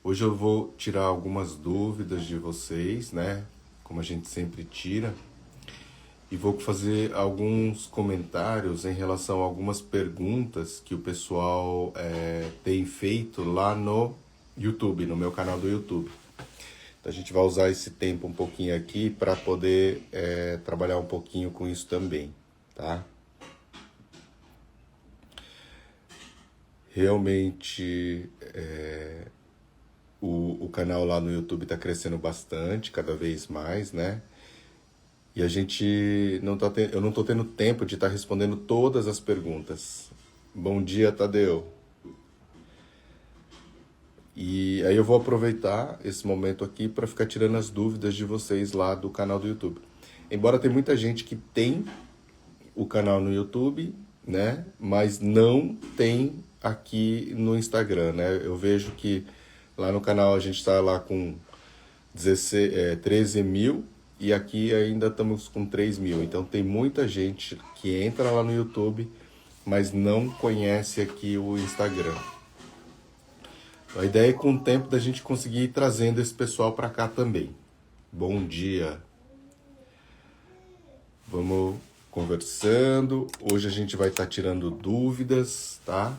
Hoje eu vou tirar algumas dúvidas de vocês, né? Como a gente sempre tira. E vou fazer alguns comentários em relação a algumas perguntas que o pessoal tem feito lá no YouTube, no meu canal do YouTube. Então a gente vai usar esse tempo um pouquinho aqui para poder trabalhar um pouquinho com isso também, tá? Realmente o canal lá no YouTube está crescendo bastante, cada vez mais, né? E a gente não tá eu não estou tendo tempo de estar respondendo todas as perguntas. Bom dia, Tadeu. E aí eu vou aproveitar esse momento aqui para ficar tirando as dúvidas de vocês lá do canal do YouTube. Embora tem muita gente que tem o canal no YouTube, né? Mas não tem aqui no Instagram, né? Eu vejo que lá no canal a gente está lá com 13 mil e aqui ainda estamos com 3 mil. Então tem muita gente que entra lá no YouTube, mas não conhece aqui o Instagram. A ideia é com o tempo da gente conseguir ir trazendo esse pessoal para cá também. Bom dia. Vamos conversando. Hoje a gente vai estar tirando dúvidas, tá?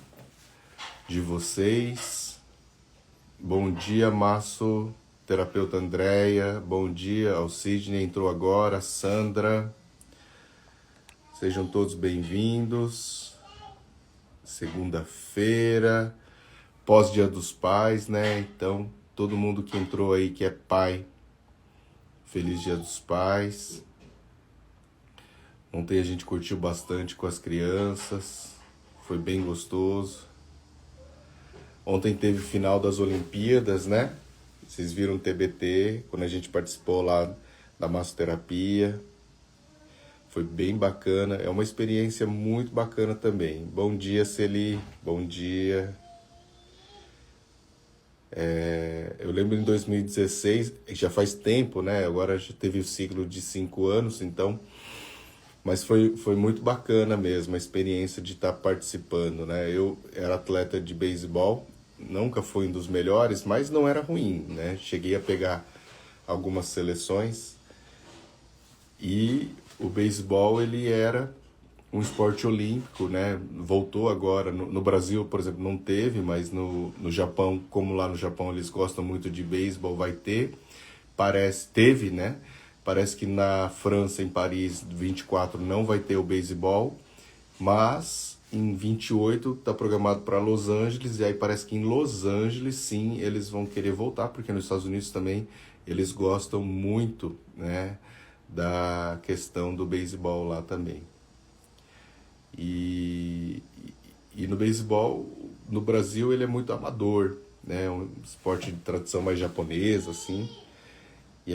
De vocês. Bom dia, Márcio, terapeuta Andréia. Bom dia, o Sidney entrou agora, Sandra. Sejam todos bem-vindos. Segunda-feira, pós-dia dos pais, né? Então, todo mundo que entrou aí que é pai, feliz dia dos pais. Ontem a gente curtiu bastante com as crianças, foi bem gostoso. Ontem teve final das Olimpíadas, né? Vocês viram o TBT, quando a gente participou lá da massoterapia. Foi bem bacana, é uma experiência muito bacana também. Bom dia, Celi, bom dia. Eu lembro em 2016, já faz tempo, né? Agora já teve o ciclo de 5 anos, então... Mas foi muito bacana mesmo a experiência de estar participando, né? Eu era atleta de beisebol, nunca fui um dos melhores, mas não era ruim, né? Cheguei a pegar algumas seleções e o beisebol ele era um esporte olímpico, né? Voltou agora, no Brasil, por exemplo, não teve, mas no Japão, como lá no Japão eles gostam muito de beisebol, vai ter. Teve, né? Parece que na França, em Paris, 24, não vai ter o beisebol, mas em 28 está programado para Los Angeles, e aí parece que em Los Angeles, sim, eles vão querer voltar, porque nos Estados Unidos também eles gostam muito, né, da questão do beisebol lá também. E, e no beisebol, no Brasil, ele é muito amador, né, um esporte de tradição mais japonesa, assim, e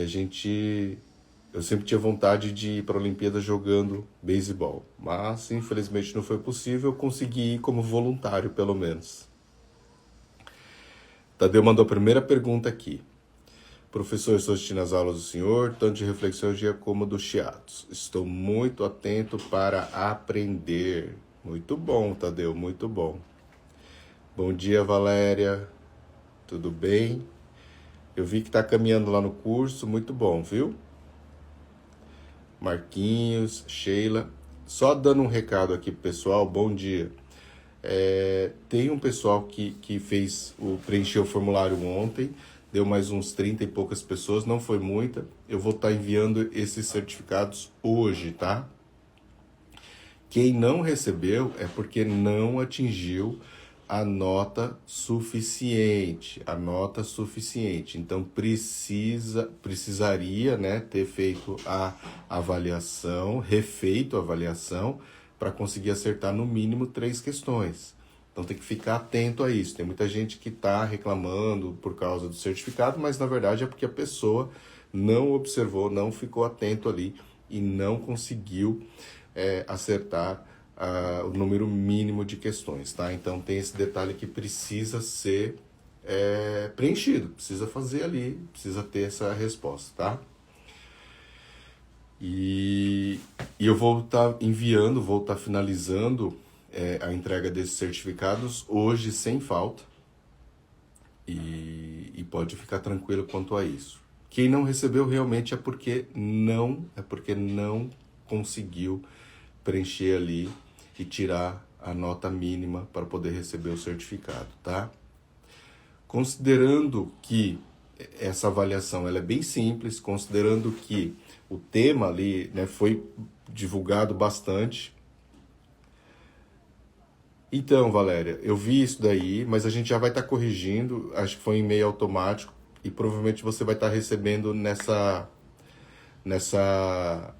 eu sempre tinha vontade de ir para a Olimpíada jogando beisebol, mas infelizmente não foi possível, eu consegui ir como voluntário, pelo menos. Tadeu mandou a primeira pergunta aqui. Professor, estou assistindo as aulas do senhor, tanto de reflexão como do shiatsu. Estou muito atento para aprender. Muito bom, Tadeu, muito bom. Bom dia, Valéria. Tudo bem? Eu vi que está caminhando lá no curso, muito bom, viu? Marquinhos, Sheila. Só dando um recado aqui pro pessoal, bom dia. Tem um pessoal que preencheu o formulário ontem, deu mais uns 30 e poucas pessoas, não foi muita. Eu vou estar enviando esses certificados hoje, tá? Quem não recebeu é porque não atingiu a nota suficiente, Então precisaria, né, ter feito a avaliação, refeito a avaliação, para conseguir acertar no mínimo 3 questões. Então tem que ficar atento a isso. Tem muita gente que está reclamando por causa do certificado, mas na verdade é porque a pessoa não observou, não ficou atento ali e não conseguiu acertar o número mínimo de questões, tá? Então tem esse detalhe que precisa ser preenchido, precisa fazer ali, precisa ter essa resposta, tá? E eu vou estar enviando, vou estar finalizando a entrega desses certificados hoje sem falta. E e pode ficar tranquilo quanto a isso. Quem não recebeu realmente é porque não conseguiu preencher ali e tirar a nota mínima para poder receber o certificado, tá? Considerando que essa avaliação ela é bem simples, considerando que o tema ali, né, foi divulgado bastante. Então, Valéria, eu vi isso daí, mas a gente já vai estar corrigindo, acho que foi em e-mail automático, e provavelmente você vai estar recebendo nessa, nessa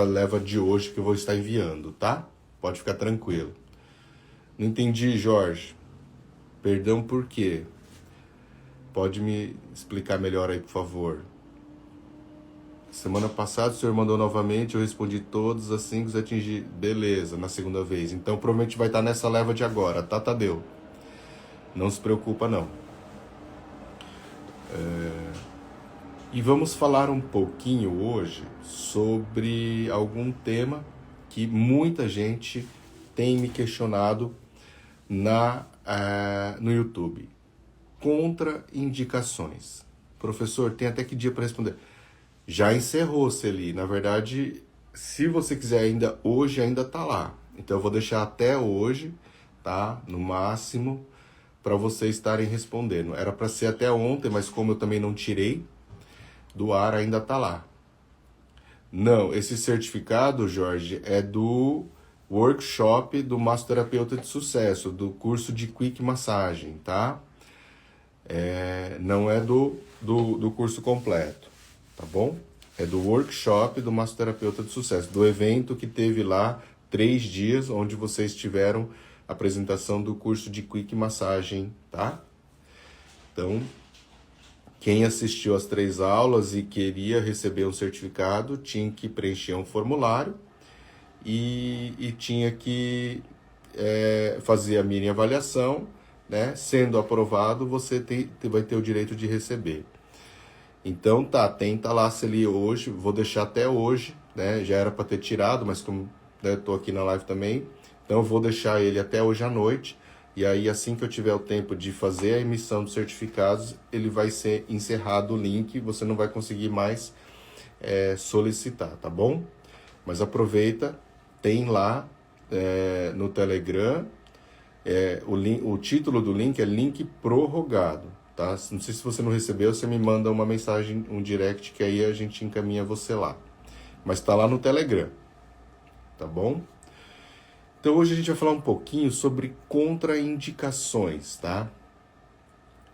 leva de hoje que eu vou estar enviando, tá? Pode ficar tranquilo. Não entendi, Jorge. Perdão por quê? Pode me explicar melhor aí, por favor? Semana passada o senhor mandou novamente, eu respondi todos assim que os atingi. Beleza, na segunda vez. Então provavelmente vai estar nessa leva de agora, tá, Tadeu? Não se preocupa, não. E vamos falar um pouquinho hoje sobre algum tema que muita gente tem me questionado no YouTube. Contraindicações. Professor, tem até que dia para responder? Já encerrou-se ali. Na verdade, se você quiser ainda, hoje ainda tá lá. Então eu vou deixar até hoje, tá? No máximo, para vocês estarem respondendo. Era para ser até ontem, mas como eu também não tirei do ar, ainda tá lá. Não, esse certificado, Jorge, é do workshop do massoterapeuta de sucesso, do curso de Quick Massagem, tá? Não é do curso completo, tá bom? É do workshop do massoterapeuta de sucesso, do evento que teve lá 3 dias, onde vocês tiveram a apresentação do curso de Quick Massagem, tá? Então, quem assistiu às 3 aulas e queria receber um certificado, tinha que preencher um formulário e tinha que fazer a mini avaliação, né? Sendo aprovado, você vai ter o direito de receber. Então tá lá se ali hoje, vou deixar até hoje, né? Já era para ter tirado, mas como tô aqui na live também, então eu vou deixar ele até hoje à noite. E aí, assim que eu tiver o tempo de fazer a emissão dos certificados, ele vai ser encerrado o link, você não vai conseguir mais solicitar, tá bom? Mas aproveita, tem lá no Telegram, o título do link é link prorrogado, tá? Não sei se você não recebeu, você me manda uma mensagem, um direct, que aí a gente encaminha você lá. Mas tá lá no Telegram, tá bom? Então hoje a gente vai falar um pouquinho sobre contraindicações, tá?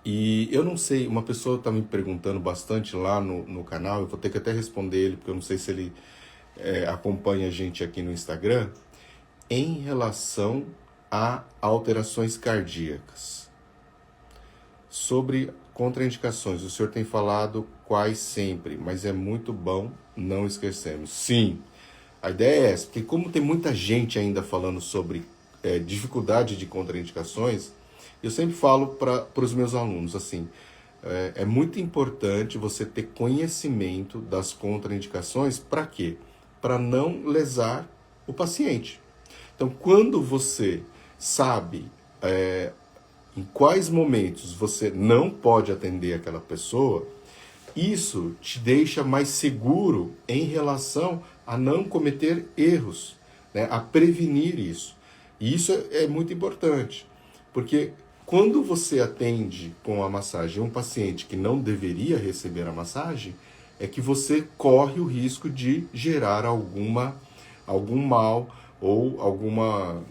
E eu não sei, uma pessoa está me perguntando bastante lá no canal, eu vou ter que até responder ele, porque eu não sei se ele acompanha a gente aqui no Instagram, em relação a alterações cardíacas. Sobre contraindicações, o senhor tem falado quais sempre, mas é muito bom não esquecermos. Sim, a ideia é essa, porque como tem muita gente ainda falando sobre dificuldade de contraindicações, eu sempre falo para os meus alunos, assim, é muito importante você ter conhecimento das contraindicações, para quê? Para não lesar o paciente. Então, quando você sabe em quais momentos você não pode atender aquela pessoa, isso te deixa mais seguro em relação a não cometer erros, né? A prevenir isso. E isso é muito importante, porque quando você atende com a massagem um paciente que não deveria receber a massagem, é que você corre o risco de gerar algum mal ou alguma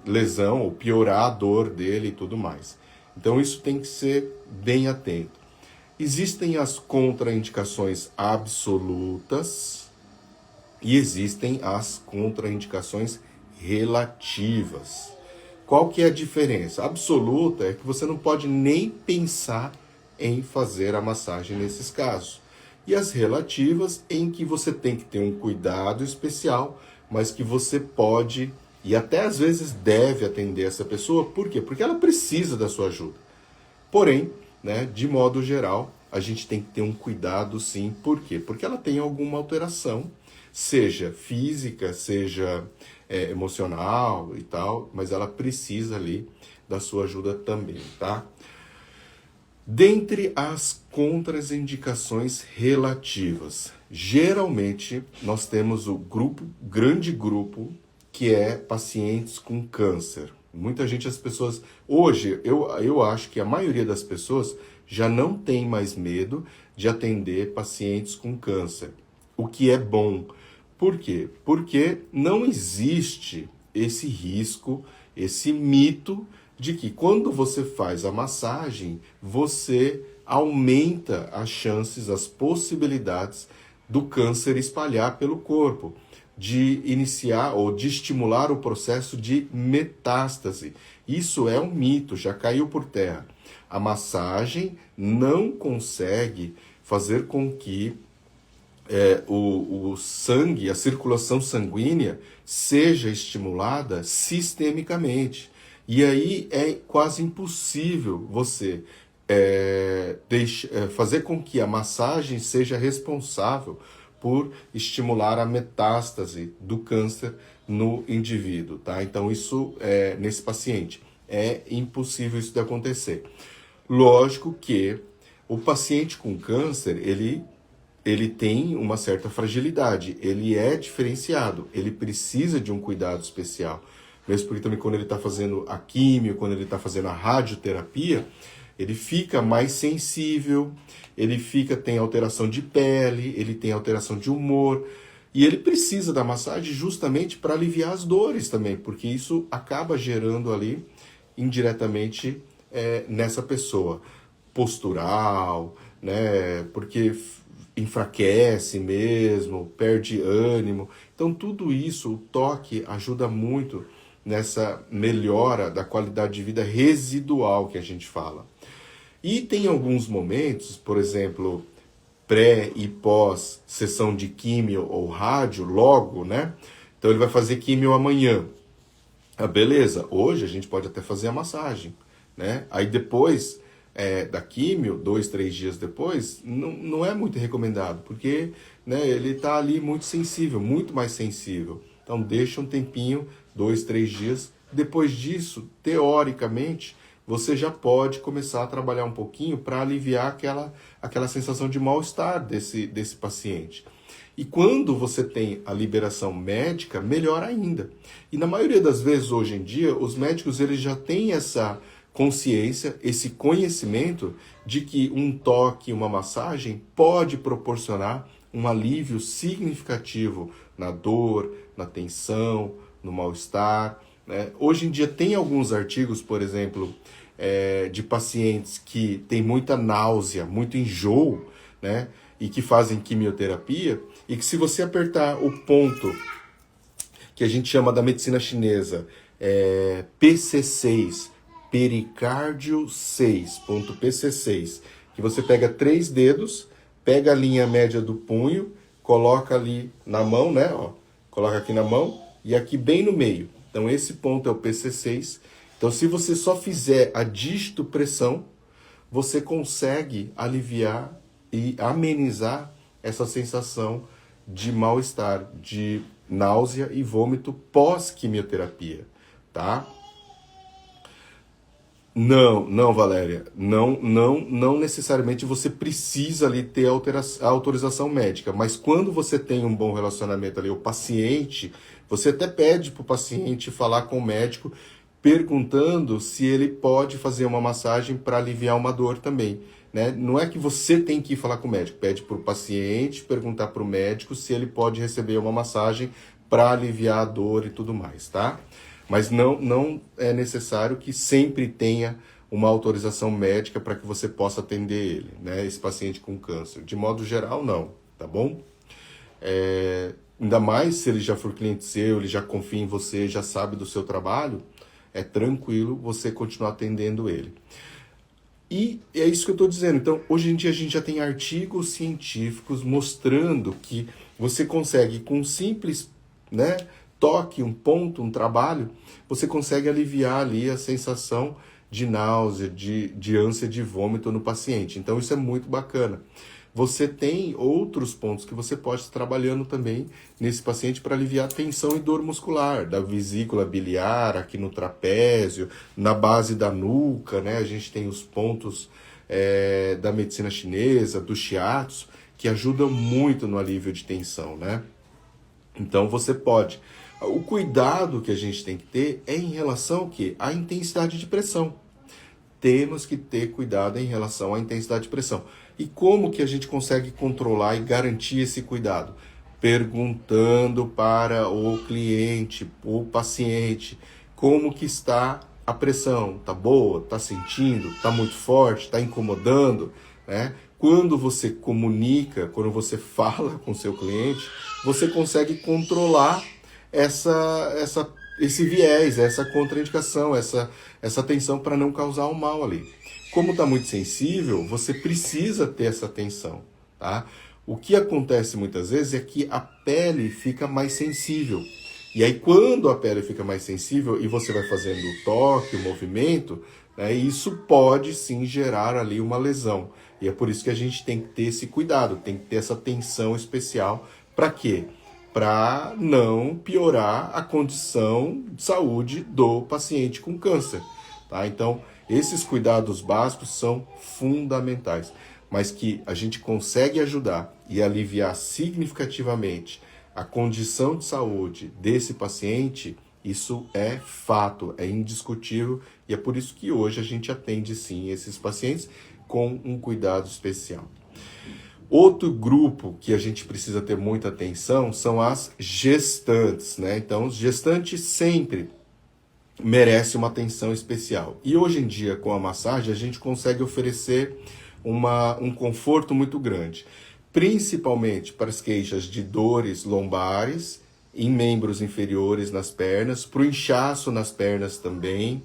lesão, ou piorar a dor dele e tudo mais. Então isso tem que ser bem atento. Existem as contraindicações absolutas e existem as contraindicações relativas. Qual que é a diferença? A absoluta é que você não pode nem pensar em fazer a massagem nesses casos. E as relativas, em que você tem que ter um cuidado especial, mas que você pode e até às vezes deve atender essa pessoa. Por quê? Porque ela precisa da sua ajuda. Porém, de modo geral, a gente tem que ter um cuidado sim. Por quê? Porque ela tem alguma alteração, seja física, seja emocional e tal, mas ela precisa ali da sua ajuda também, tá? Dentre as contraindicações relativas, geralmente nós temos o grande grupo, que é pacientes com câncer. Muita gente, as pessoas, hoje, eu acho que a maioria das pessoas já não tem mais medo de atender pacientes com câncer, o que é bom. Por quê? Porque não existe esse risco, esse mito de que quando você faz a massagem, você aumenta as chances, as possibilidades do câncer espalhar pelo corpo, de iniciar ou de estimular o processo de metástase. Isso é um mito, já caiu por terra. A massagem não consegue fazer com que o sangue, a circulação sanguínea, seja estimulada sistemicamente. E aí é quase impossível você fazer com que a massagem seja responsável por estimular a metástase do câncer no indivíduo, tá? Então isso, nesse paciente, é impossível isso de acontecer. Lógico que o paciente com câncer, ele tem uma certa fragilidade, ele é diferenciado, ele precisa de um cuidado especial. Mesmo porque também quando ele está fazendo a químio, quando ele está fazendo a radioterapia, ele fica mais sensível, tem alteração de pele, ele tem alteração de humor, e ele precisa da massagem justamente para aliviar as dores também, porque isso acaba gerando ali indiretamente nessa pessoa postural, né? Porque enfraquece mesmo, perde ânimo. Então tudo isso, o toque ajuda muito nessa melhora da qualidade de vida residual que a gente fala. E tem alguns momentos, por exemplo, pré e pós sessão de químio ou rádio, logo, né? Então ele vai fazer químio amanhã. Ah, beleza, hoje a gente pode até fazer a massagem, né? Aí depois da químio, 2, 3 dias depois, não é muito recomendado, porque né, ele está ali muito sensível, muito mais sensível. Então deixa um tempinho, 2, 3 dias. Depois disso, teoricamente, você já pode começar a trabalhar um pouquinho para aliviar aquela sensação de mal-estar desse paciente. E quando você tem a liberação médica, melhor ainda. E na maioria das vezes, hoje em dia, os médicos eles já têm essa consciência, esse conhecimento de que um toque, uma massagem pode proporcionar um alívio significativo na dor, na tensão, no mal-estar. Né? Hoje em dia tem alguns artigos, por exemplo, de pacientes que têm muita náusea, muito enjoo, né? E que fazem quimioterapia, e que se você apertar o ponto que a gente chama da medicina chinesa, PC6, pericárdio 6, ponto PC6, que você pega 3 dedos, pega a linha média do punho, coloca ali na mão, né? Ó, coloca aqui na mão e aqui bem no meio. Então esse ponto é o PC6. Então se você só fizer a dígito pressão, você consegue aliviar e amenizar essa sensação de mal-estar, de náusea e vômito pós-quimioterapia, tá? Não, Valéria, não necessariamente você precisa ali ter a autorização médica, mas quando você tem um bom relacionamento ali, o paciente, você até pede para o paciente falar com o médico, perguntando se ele pode fazer uma massagem para aliviar uma dor também, né? Não é que você tem que ir falar com o médico, pede para o paciente perguntar para o médico se ele pode receber uma massagem para aliviar a dor e tudo mais, tá? Mas não é necessário que sempre tenha uma autorização médica para que você possa atender ele, né? Esse paciente com câncer. De modo geral, não, tá bom? Ainda mais se ele já for cliente seu, ele já confia em você, já sabe do seu trabalho, é tranquilo você continuar atendendo ele. E é isso que eu estou dizendo. Então, hoje em dia a gente já tem artigos científicos mostrando que você consegue, com um simples, né, toque, um ponto, um trabalho, você consegue aliviar ali a sensação de náusea, de ânsia de vômito no paciente. Então isso é muito bacana. Você tem outros pontos que você pode estar trabalhando também nesse paciente para aliviar a tensão e dor muscular, da vesícula biliar, aqui no trapézio, na base da nuca, né? A gente tem os pontos da medicina chinesa, do shiatsu, que ajudam muito no alívio de tensão, né? Então você pode. O cuidado que a gente tem que ter é em relação ao quê? À intensidade de pressão. Temos que ter cuidado em relação à intensidade de pressão. E como que a gente consegue controlar e garantir esse cuidado? Perguntando para o cliente, o paciente, como que está a pressão. Tá boa? Tá sentindo? Tá muito forte? Tá incomodando? Né? Quando você comunica, quando você fala com o seu cliente, você consegue controlar esse viés, essa contraindicação, essa tensão para não causar um mal ali. Como está muito sensível, você precisa ter essa atenção, tá? O que acontece muitas vezes é que a pele fica mais sensível. E aí quando a pele fica mais sensível e você vai fazendo o toque, o movimento, né, isso pode sim gerar ali uma lesão. E é por isso que a gente tem que ter esse cuidado, tem que ter essa atenção especial. Para quê? Para não piorar a condição de saúde do paciente com câncer. Tá? Então, esses cuidados básicos são fundamentais, mas que a gente consegue ajudar e aliviar significativamente a condição de saúde desse paciente, isso é fato, é indiscutível, e é por isso que hoje a gente atende sim esses pacientes com um cuidado especial. Outro grupo que a gente precisa ter muita atenção são as gestantes, né? Então, os gestantes sempre merecem uma atenção especial. E hoje em dia, com a massagem, a gente consegue oferecer um conforto muito grande, principalmente para as queixas de dores lombares, em membros inferiores nas pernas, para o inchaço nas pernas também,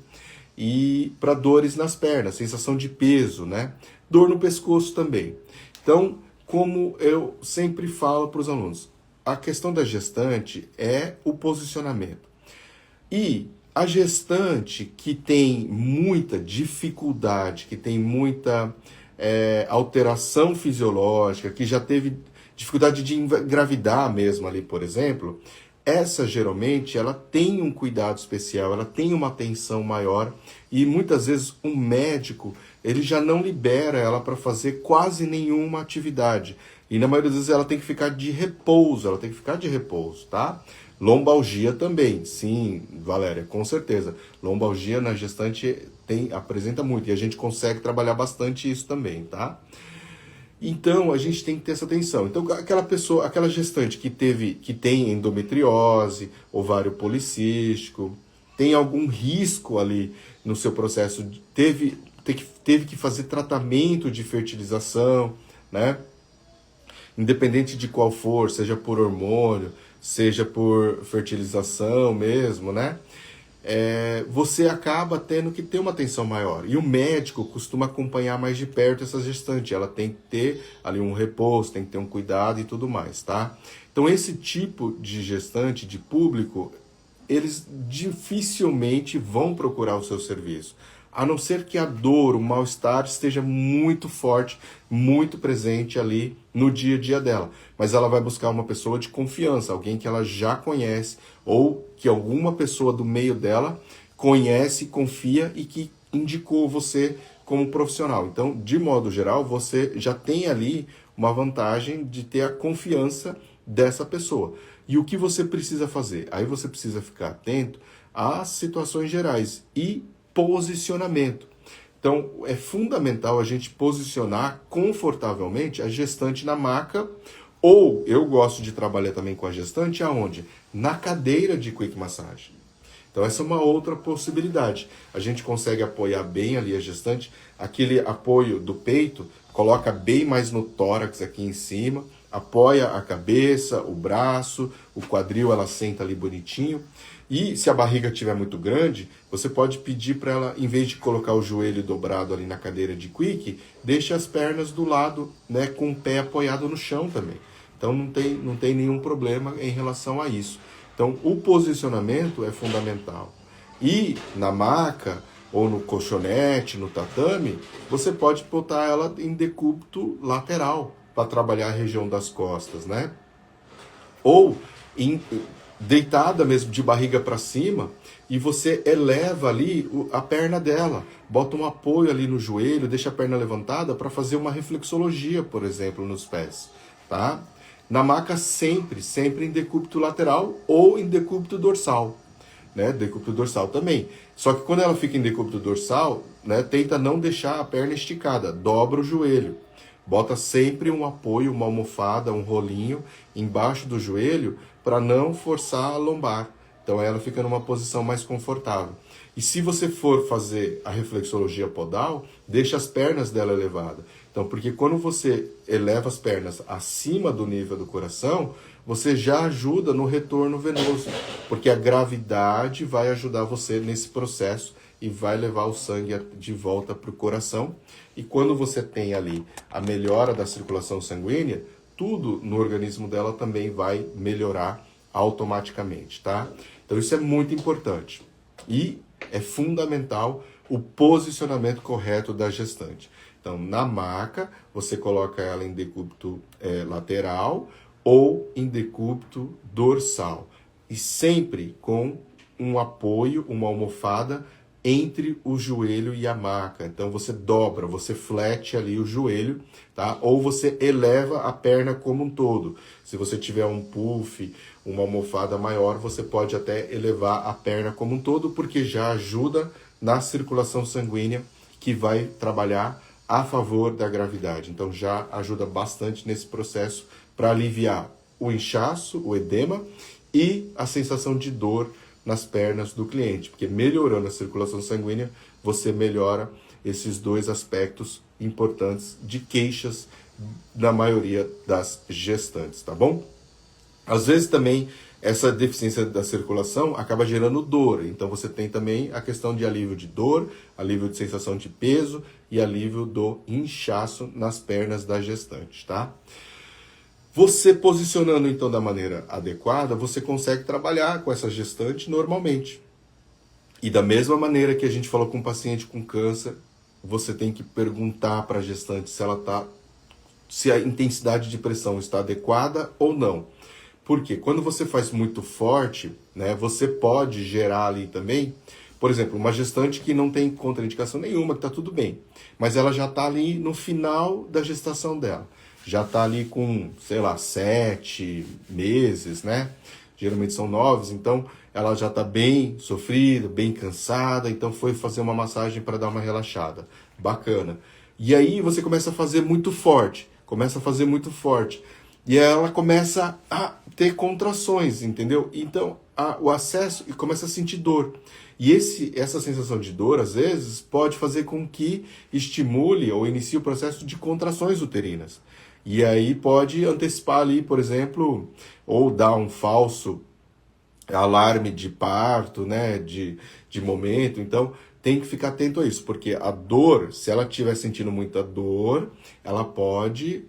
e para dores nas pernas, sensação de peso, né? Dor no pescoço também. Então, como eu sempre falo para os alunos, a questão da gestante é o posicionamento. E a gestante que tem muita dificuldade, que tem muita alteração fisiológica, que já teve dificuldade de engravidar mesmo ali, por exemplo, essa geralmente ela tem um cuidado especial, ela tem uma atenção maior e muitas vezes um médico ele já não libera ela para fazer quase nenhuma atividade. E na maioria das vezes ela tem que ficar de repouso, tá? Lombalgia também, sim, Valéria, com certeza. Lombalgia na gestante apresenta muito e a gente consegue trabalhar bastante isso também, tá? Então, a gente tem que ter essa atenção. Então, aquela gestante que tem endometriose, ovário policístico, tem algum risco ali no seu processo, teve que fazer tratamento de fertilização, né? Independente de qual for, seja por hormônio, seja por fertilização mesmo, né? Você acaba tendo que ter uma atenção maior. E o médico costuma acompanhar mais de perto essa gestante. Ela tem que ter ali um repouso, tem que ter um cuidado e tudo mais, tá? Então, esse tipo de gestante, de público, eles dificilmente vão procurar o seu serviço. A não ser que a dor, o mal-estar esteja muito forte, muito presente ali no dia a dia dela. Mas ela vai buscar uma pessoa de confiança, alguém que ela já conhece, ou que alguma pessoa do meio dela conhece, confia e que indicou você como profissional. Então, de modo geral, você já tem ali uma vantagem de ter a confiança dessa pessoa. E o que você precisa fazer? Aí você precisa ficar atento às situações gerais e posicionamento. Então, é fundamental a gente posicionar confortavelmente a gestante na maca, ou eu gosto de trabalhar também com a gestante aonde? Na cadeira de quick massage. Então, essa é uma outra possibilidade. A gente consegue apoiar bem ali a gestante, aquele apoio do peito, coloca bem mais no tórax aqui em cima, apoia a cabeça, o braço, o quadril, ela senta ali bonitinho. E se a barriga estiver muito grande, você pode pedir para ela, em vez de colocar o joelho dobrado ali na cadeira de quick, deixe as pernas do lado, né, com o pé apoiado no chão também. Então não tem nenhum problema em relação a isso. Então o posicionamento é fundamental. E na maca, ou no colchonete, no tatame, você pode botar ela em decúbito lateral, para trabalhar a região das costas, né? Ou deitada mesmo, de barriga para cima, e você eleva ali a perna dela, bota um apoio ali no joelho, deixa a perna levantada para fazer uma reflexologia, por exemplo, nos pés, tá? Na maca sempre, sempre em decúbito lateral ou em decúbito dorsal, né? Decúbito dorsal também. Só que quando ela fica em decúbito dorsal, né, tenta não deixar a perna esticada, dobra o joelho. Bota sempre um apoio, uma almofada, um rolinho embaixo do joelho para não forçar a lombar. Então ela fica numa posição mais confortável. E se você for fazer a reflexologia podal, deixa as pernas dela elevadas. Então, porque quando você eleva as pernas acima do nível do coração, você já ajuda no retorno venoso, porque a gravidade vai ajudar você nesse processo e vai levar o sangue de volta para o coração. E quando você tem ali a melhora da circulação sanguínea, tudo no organismo dela também vai melhorar automaticamente, tá? Então isso é muito importante. E é fundamental o posicionamento correto da gestante. Então, na maca, você coloca ela em decúbito lateral ou em decúbito dorsal. E sempre com um apoio, uma almofada entre o joelho e a maca. Então você dobra, você flete ali o joelho, tá? Ou você eleva a perna como um todo. Se você tiver um puff, uma almofada maior, você pode até elevar a perna como um todo, porque já ajuda na circulação sanguínea, que vai trabalhar a favor da gravidade. Então já ajuda bastante nesse processo para aliviar o inchaço, o edema e a sensação de dor nas pernas do cliente, porque melhorando a circulação sanguínea, você melhora esses dois aspectos importantes de queixas na maioria das gestantes, tá bom? Às vezes também essa deficiência da circulação acaba gerando dor, então você tem também a questão de alívio de dor, alívio de sensação de peso e alívio do inchaço nas pernas da gestante, tá? Você posicionando então da maneira adequada, você consegue trabalhar com essa gestante normalmente. E da mesma maneira que a gente falou com um paciente com câncer, você tem que perguntar para a gestante se a intensidade de pressão está adequada ou não. Porque quando você faz muito forte, né, você pode gerar ali também, por exemplo, uma gestante que não tem contraindicação nenhuma, que está tudo bem, mas ela já está ali no final da gestação dela. Já está ali com, sei lá, 7 meses, né? Geralmente são 9, então ela já está bem sofrida, bem cansada, então foi fazer uma massagem para dar uma relaxada. Bacana. E aí você começa a fazer muito forte, e ela começa a ter contrações, entendeu? Então o acesso, e começa a sentir dor. E essa sensação de dor, às vezes, pode fazer com que estimule ou inicie o processo de contrações uterinas. E aí pode antecipar ali, por exemplo, ou dar um falso alarme de parto, né, de momento. Então tem que ficar atento a isso, porque a dor, se ela estiver sentindo muita dor, ela pode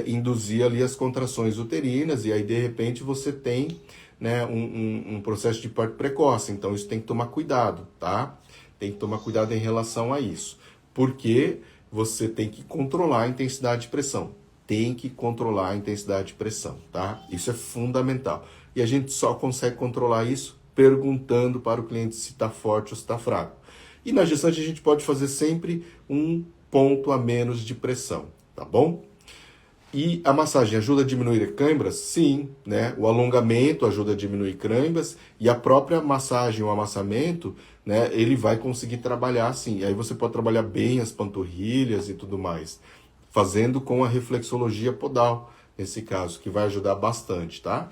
induzir ali as contrações uterinas, e aí de repente você tem, né, um processo de parto precoce. Então isso tem que tomar cuidado, tá? Tem que tomar cuidado em relação a isso, porque você tem que controlar a intensidade de pressão. Tem que controlar a intensidade de pressão, tá? Isso é fundamental. E a gente só consegue controlar isso perguntando para o cliente se está forte ou se está fraco. E na gestante a gente pode fazer sempre um ponto a menos de pressão, tá bom? E a massagem ajuda a diminuir câimbras? Sim, né? O alongamento ajuda a diminuir câimbras e a própria massagem, o amassamento, né? Ele vai conseguir trabalhar assim. E aí você pode trabalhar bem as panturrilhas e tudo mais, fazendo com a reflexologia podal, nesse caso, que vai ajudar bastante, tá?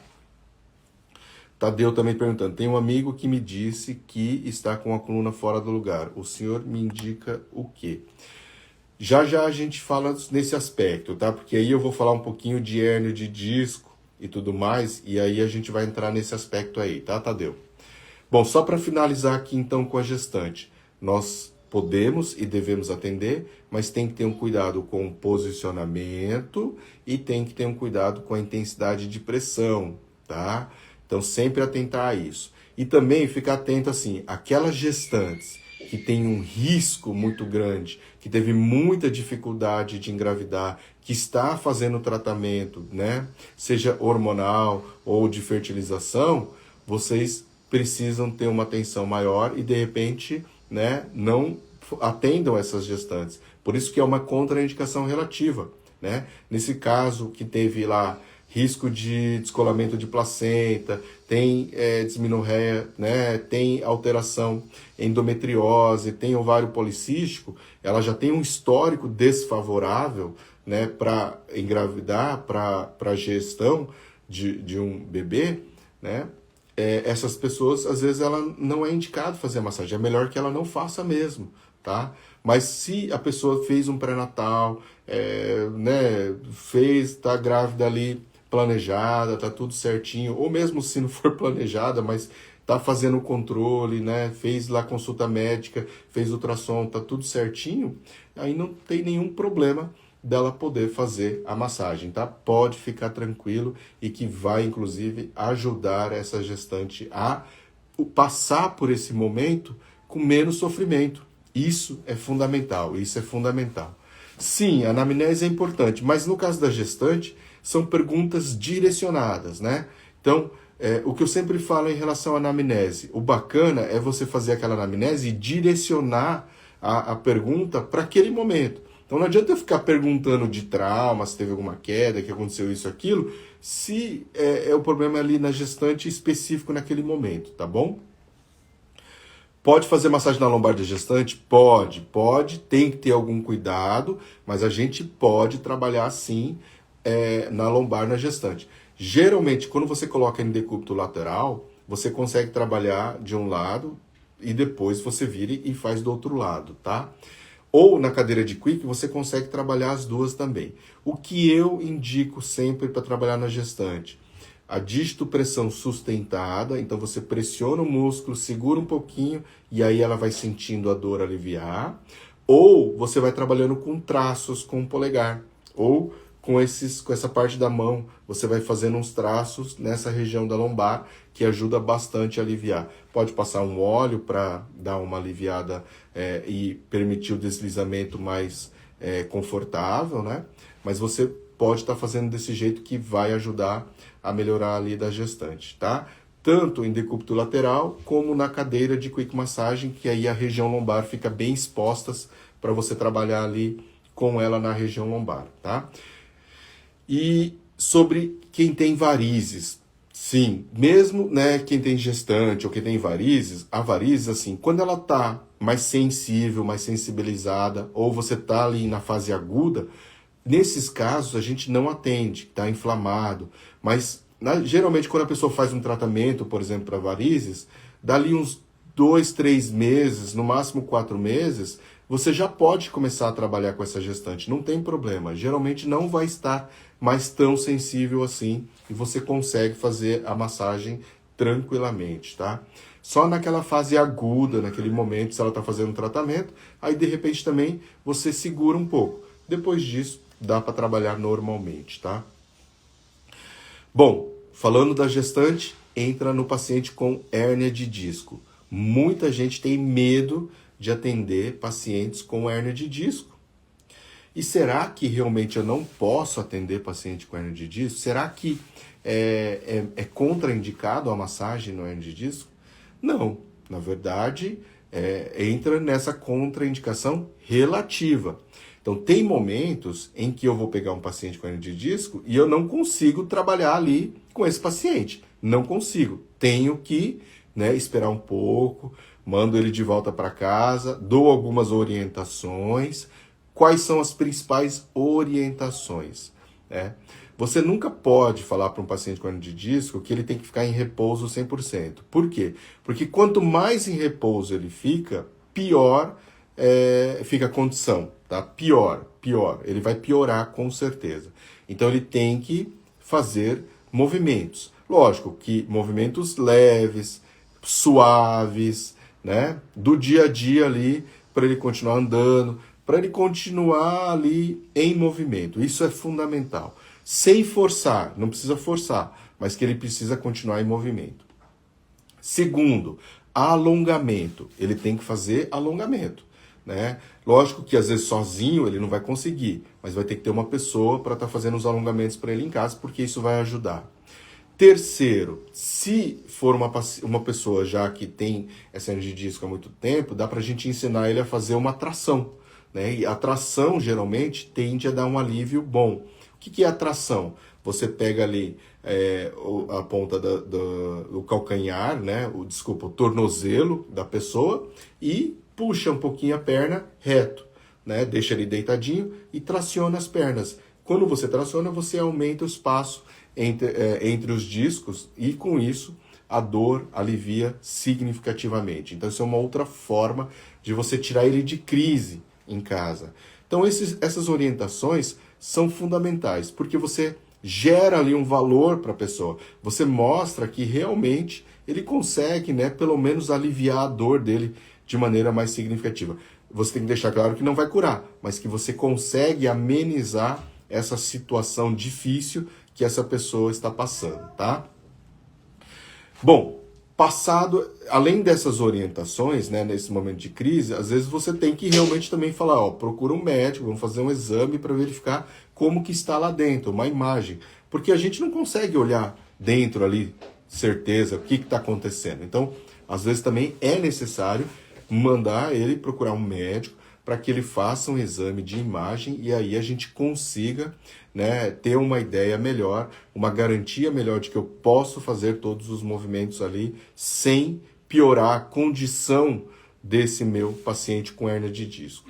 Tadeu também perguntando, tem um amigo que me disse que está com a coluna fora do lugar. O senhor me indica o quê? Já já a gente fala nesse aspecto, tá? Porque aí eu vou falar um pouquinho de hérnia de disco e tudo mais, e aí a gente vai entrar nesse aspecto aí, tá, Tadeu? Bom, só para finalizar aqui então com a gestante, nós podemos e devemos atender, mas tem que ter um cuidado com o posicionamento e tem que ter um cuidado com a intensidade de pressão, tá? Então sempre atentar a isso. E também ficar atento assim, aquelas gestantes que têm um risco muito grande, que teve muita dificuldade de engravidar, que está fazendo tratamento, né? Seja hormonal ou de fertilização, vocês precisam ter uma atenção maior e de repente, né, não atendam essas gestantes. Por isso que é uma contraindicação relativa, né? Nesse caso que teve lá risco de descolamento de placenta, tem disminorreia, né, tem alteração endometriose, tem ovário policístico, ela já tem um histórico desfavorável, né, para engravidar, para gestão de um bebê, né? Essas pessoas, às vezes, ela não é indicado fazer a massagem, é melhor que ela não faça mesmo, tá? Mas se a pessoa fez um pré-natal, né, tá grávida ali, planejada, tá tudo certinho, ou mesmo se não for planejada, mas tá fazendo o controle, né, fez lá consulta médica, fez ultrassom, tá tudo certinho, aí não tem nenhum problema dela poder fazer a massagem, tá? Pode ficar tranquilo e que vai, inclusive, ajudar essa gestante a passar por esse momento com menos sofrimento. Isso é fundamental, isso é fundamental. Sim, a anamnese é importante, mas no caso da gestante, são perguntas direcionadas, né? Então, o que eu sempre falo em relação à anamnese, o bacana é você fazer aquela anamnese e direcionar a pergunta para aquele momento. Então não adianta eu ficar perguntando de trauma, se teve alguma queda, que aconteceu isso, aquilo, se o problema ali na gestante específico naquele momento, tá bom? Pode fazer massagem na lombar da gestante? Pode, tem que ter algum cuidado, mas a gente pode trabalhar sim na lombar na gestante. Geralmente, quando você coloca em decúbito lateral, você consegue trabalhar de um lado e depois você vira e faz do outro lado, tá? Ou na cadeira de quick, você consegue trabalhar as duas também. O que eu indico sempre para trabalhar na gestante? A dígito-pressão sustentada, então você pressiona o músculo, segura um pouquinho e aí ela vai sentindo a dor aliviar. Ou você vai trabalhando com traços com o polegar. Ou com essa parte da mão, você vai fazendo uns traços nessa região da lombar, que ajuda bastante a aliviar. Pode passar um óleo para dar uma aliviada e permitir o deslizamento mais confortável, né? Mas você pode estar fazendo desse jeito que vai ajudar a melhorar ali da gestante, tá? Tanto em decúbito lateral, como na cadeira de quick massagem, que aí a região lombar fica bem exposta para você trabalhar ali com ela na região lombar, tá? E sobre quem tem varizes, sim, mesmo, né, quem tem gestante ou quem tem varizes, a varizes, assim, quando ela tá mais sensível, mais sensibilizada, ou você tá ali na fase aguda, nesses casos a gente não atende, tá inflamado, mas geralmente quando a pessoa faz um tratamento, por exemplo, para varizes, dali uns 2, 3 meses, no máximo 4 meses, você já pode começar a trabalhar com essa gestante, não tem problema. Geralmente não vai estar mais tão sensível assim e você consegue fazer a massagem tranquilamente, tá? Só naquela fase aguda, naquele momento, se ela está fazendo tratamento, aí de repente também você segura um pouco. Depois disso, dá para trabalhar normalmente, tá? Bom, falando da gestante, entra no paciente com hérnia de disco. Muita gente tem medo de atender pacientes com hérnia de disco. E será que realmente eu não posso atender paciente com hérnia de disco? Será que é contraindicado a massagem no hérnia de disco? Não, na verdade, entra nessa contraindicação relativa. Então, tem momentos em que eu vou pegar um paciente com hérnia de disco e eu não consigo trabalhar ali com esse paciente. Não consigo. Tenho que, né, esperar um pouco, mando ele de volta para casa, dou algumas orientações. Quais são as principais orientações? Você nunca pode falar para um paciente com hérnia de disco que ele tem que ficar em repouso 100%. Por quê? Porque quanto mais em repouso ele fica, pior fica a condição, tá? Pior. Ele vai piorar com certeza. Então ele tem que fazer movimentos. Lógico que movimentos leves, suaves, né? Do dia a dia ali, para ele continuar andando, para ele continuar ali em movimento. Isso é fundamental. Sem forçar, não precisa forçar, mas que ele precisa continuar em movimento. Segundo, alongamento. Ele tem que fazer alongamento, né? Lógico que às vezes sozinho ele não vai conseguir, mas vai ter que ter uma pessoa para estar fazendo os alongamentos para ele em casa, porque isso vai ajudar. Terceiro, se for uma pessoa já que tem essa hernia de disco há muito tempo, dá para a gente ensinar ele a fazer uma tração, né? E a tração, geralmente, tende a dar um alívio bom. O que é a tração? Você pega ali a ponta do calcanhar, né? O tornozelo da pessoa e puxa um pouquinho a perna reto, né? Deixa ele deitadinho e traciona as pernas. Quando você traciona, você aumenta o espaço entre os discos e, com isso, a dor alivia significativamente. Então, isso é uma outra forma de você tirar ele de crise em casa. Então, essas orientações são fundamentais, porque você gera ali um valor para a pessoa. Você mostra que realmente ele consegue, né, pelo menos aliviar a dor dele de maneira mais significativa. Você tem que deixar claro que não vai curar, mas que você consegue amenizar essa situação difícil que essa pessoa está passando, tá? Bom, além dessas orientações, né, nesse momento de crise, às vezes você tem que realmente também falar, ó, procura um médico, vamos fazer um exame para verificar como que está lá dentro, uma imagem, porque a gente não consegue olhar dentro ali, certeza, o que está acontecendo. Então, às vezes também é necessário mandar ele procurar um médico para que ele faça um exame de imagem e aí a gente consiga, né, ter uma ideia melhor, uma garantia melhor de que eu posso fazer todos os movimentos ali sem piorar a condição desse meu paciente com hérnia de disco.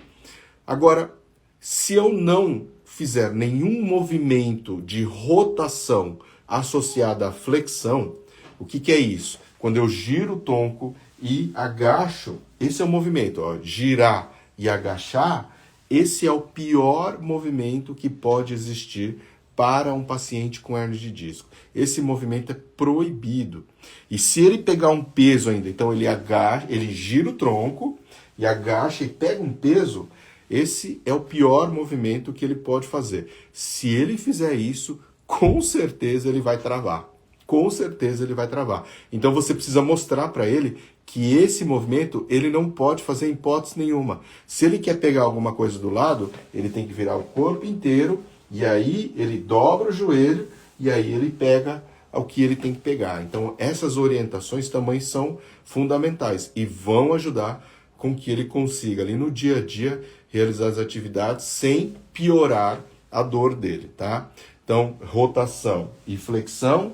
Agora, se eu não fizer nenhum movimento de rotação associado à flexão, o que é isso? Quando eu giro o tronco e agacho, esse é o movimento, ó, girar e agachar, esse é o pior movimento que pode existir para um paciente com hérnia de disco. Esse movimento é proibido. E se ele pegar um peso ainda, então ele agacha, ele gira o tronco e agacha e pega um peso, esse é o pior movimento que ele pode fazer. Se ele fizer isso, com certeza ele vai travar. Com certeza ele vai travar. Então você precisa mostrar para ele que esse movimento ele não pode fazer em hipótese nenhuma. Se ele quer pegar alguma coisa do lado, ele tem que virar o corpo inteiro e aí ele dobra o joelho e aí ele pega o que ele tem que pegar. Então essas orientações também são fundamentais e vão ajudar com que ele consiga ali no dia a dia realizar as atividades sem piorar a dor dele, tá? Então, rotação e flexão